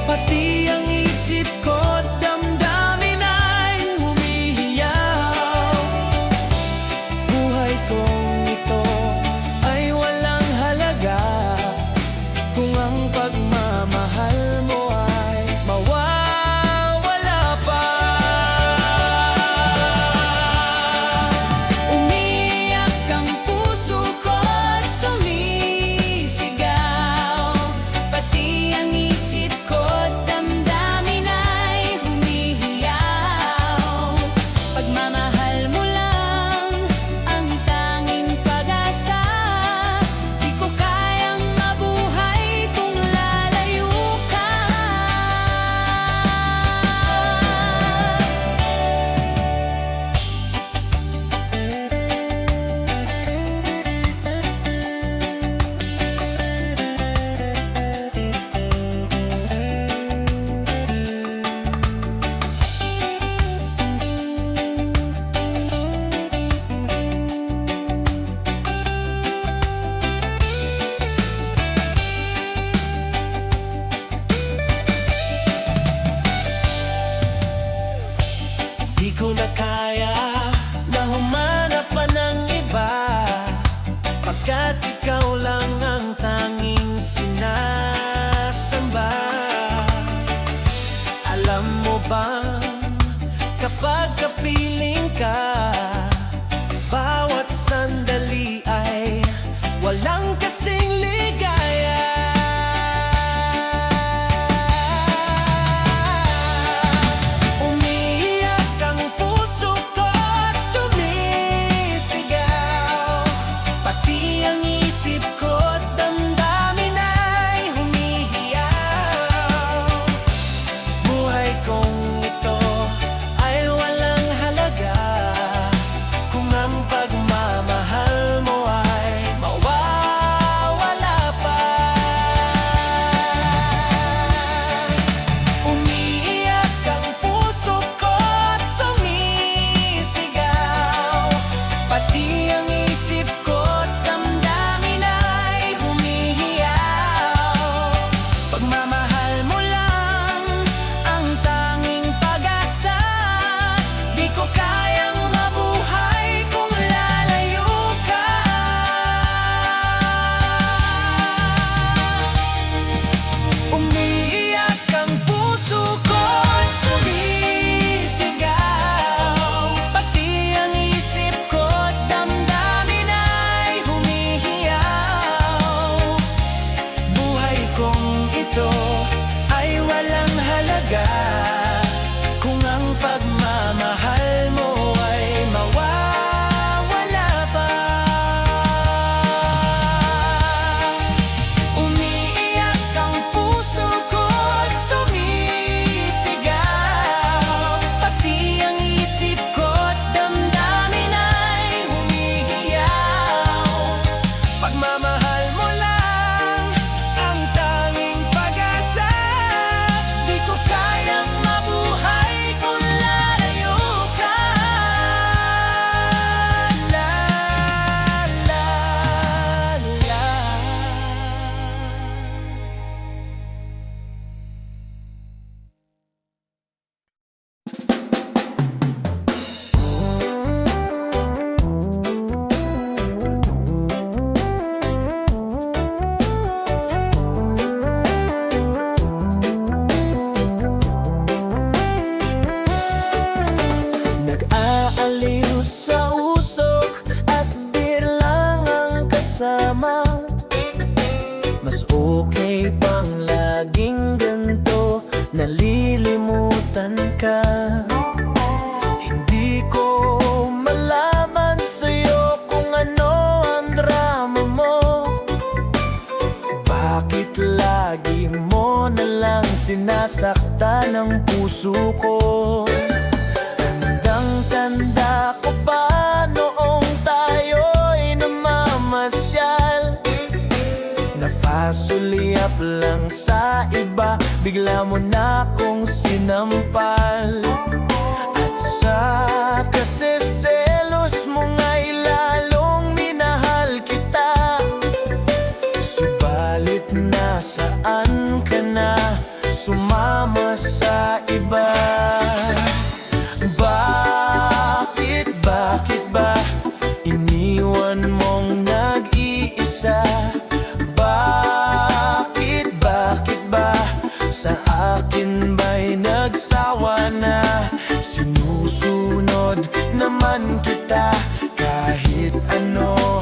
Pati ang isip ko't damdamin ay humihiyaw. Buhay kong ito ay walang halaga kung ang pagmamahal mo ay mawawala pa. umiyak ang puso ko at sumisigaw, pati ang isip ko't damdamin ay humihiyaw. Pagmamahal mo lang ang tanging pag-asa, di ko kayang mabuhay kung lalayo ka. Di ko na kaya na humanap pa ng iba, pagkat ikaw lang ang tanging sinasamba. Alam mo bang kapag kapiling ka, bawat sandali ay walang kasing ligaya. Umiiyak ang puso ko at sumisigaw, pati ang isip ko't damdamin ay humihiyaw. Buhay kong ito ay walang halaga kung ang pagmamahal nalilimutan ka. Hindi ko malaman sa'yo kung ano ang drama mo. Bakit lagi mo nalang sinasaktan ang puso ko? Tandang-tanda ko pa noong tayo'y namamasyal. Napasulyap lang sa iba, bigla mo na akong sinampal. At sa kasiselos mo nga'y lalong minahal kita. Subalit nasaan ka na, sumama sa iba? Bakit ba iniwan mong nag-iisa? Bakit ba sa akin ba'y nagsawa na? Sinusunod naman kita kahit ano,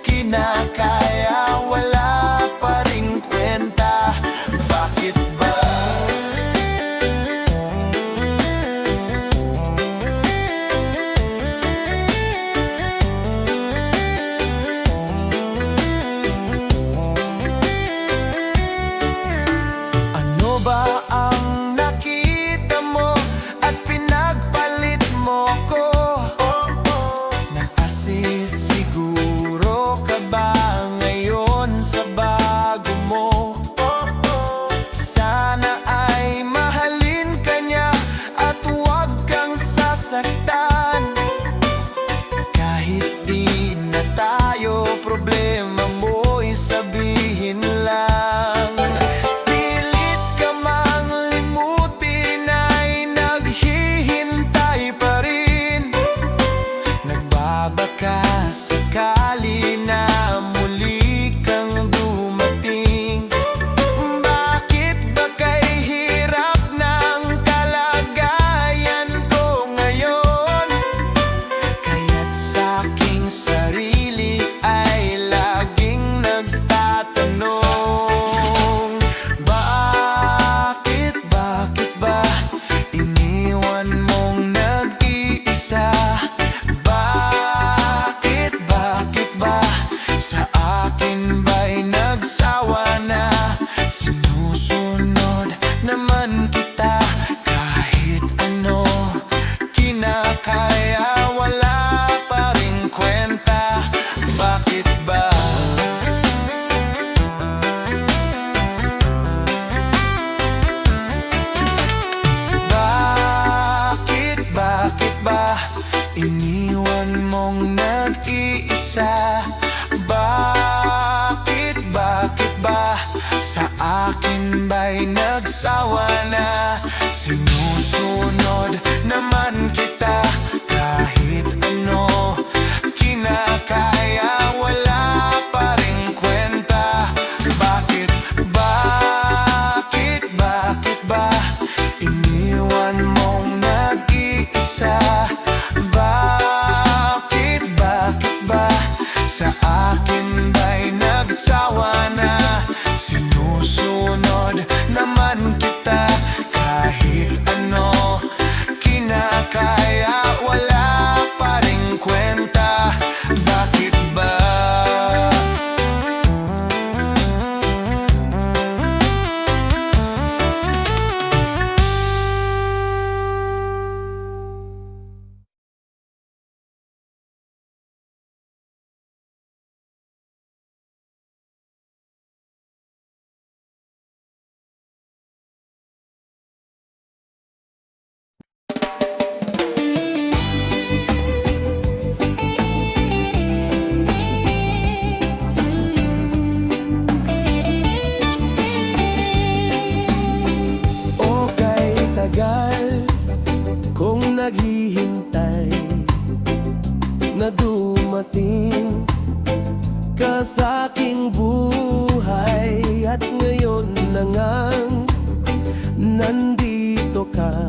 kinakaya, wala pa ring kwenta. Bakit ba? Ano ba ang nakita mo at pinagpalit mo ko? Nakasisiguro ka ba ngayon sa bago mo? Sana ay mahalin ka niya at huwag kang sasaktan. Kahit di na tayo, problema mo'y sabihin lang. Pilit ka mang limutin ay naghihintay pa rin. Nagbabaka sakali na muli kang dumating. Bakit ba kay hirap ng kalagayan ko ngayon? Kaya't sa'king sarili ay laging nagtatanong. Bakit ba iniwan mong nag-iisa? Bakit ba sa akin ba'y nagsawa na? Sinusunod naman kita kahit ano, kinakaya, wala pa ring kwenta. Bakit ba? Bakit ba iniwan mong nag-iisa? Bakit ba sa akin ba'y nagsawa na? Sinusunod naman kita kahit ano, kinakaya, wala pa ring kwenta. Bakit ba iniwan mong nag-iisa? Bakit ba sa akin ba'y nagsawa na? Sinusunod naman kita kahit ano, kinakaya, wala pa ring kwenta. Bakit ba? naghihintay na dumating ka sa aking buhay. At ngayon na ngang nandito ka.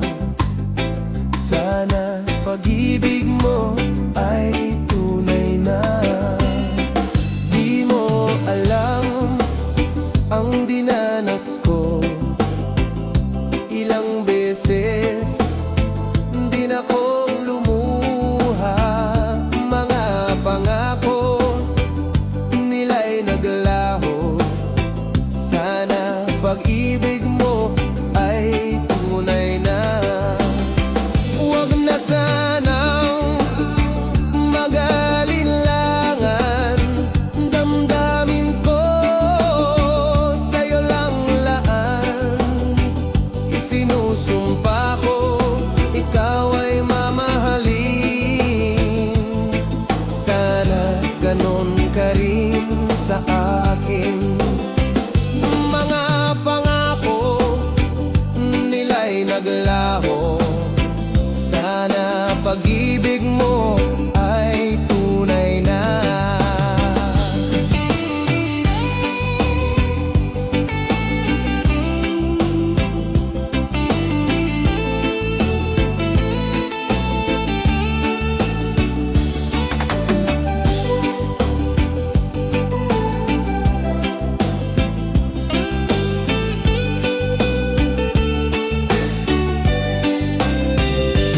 Sana pag-ibig mo ay tunay na. Di mo alam ang dinanas ko, ilang beses beses di na kong lumuha. Mga pangako nila'y naglaho. Sana pag-ibig mo ay tunay na. Huwag na sanang mag-alinlangan. Damdamin ko sa'yo lang laan. Isinusumpa ko ikaw ay mamahalin. Sana ganon ka rin sa akin. Mga pangako nila'y naglaho. Sana pag-ibig mo ay tunay na.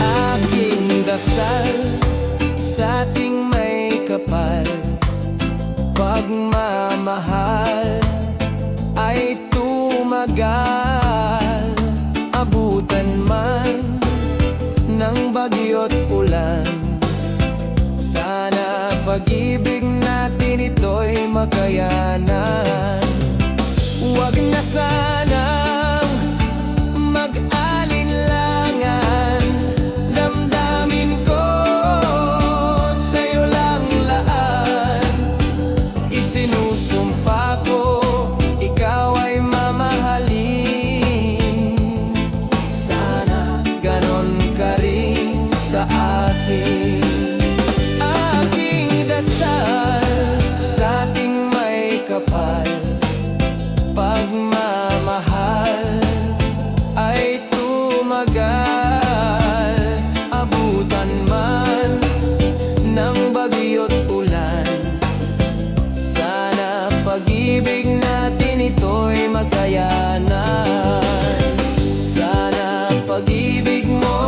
Aking dasal sa ating may kapal, pagmamahal ay tumagal. Abutan man ng bagyo't ulan, sana pag-ibig natin ito'y makayanan. Huwag na sanang mag-alinlangan. Damdamin ko sa'yo lang laan. Isinusumpa ko ikaw ay mamahalin. Sana ganon ka rin sa akin. Aking dasal sa ating may kapal, pagmamahal ay tumagal. Abutan man ng bagyo't ulan, sana pag-ibig natin ito'y makayanan. Sana pag-ibig mo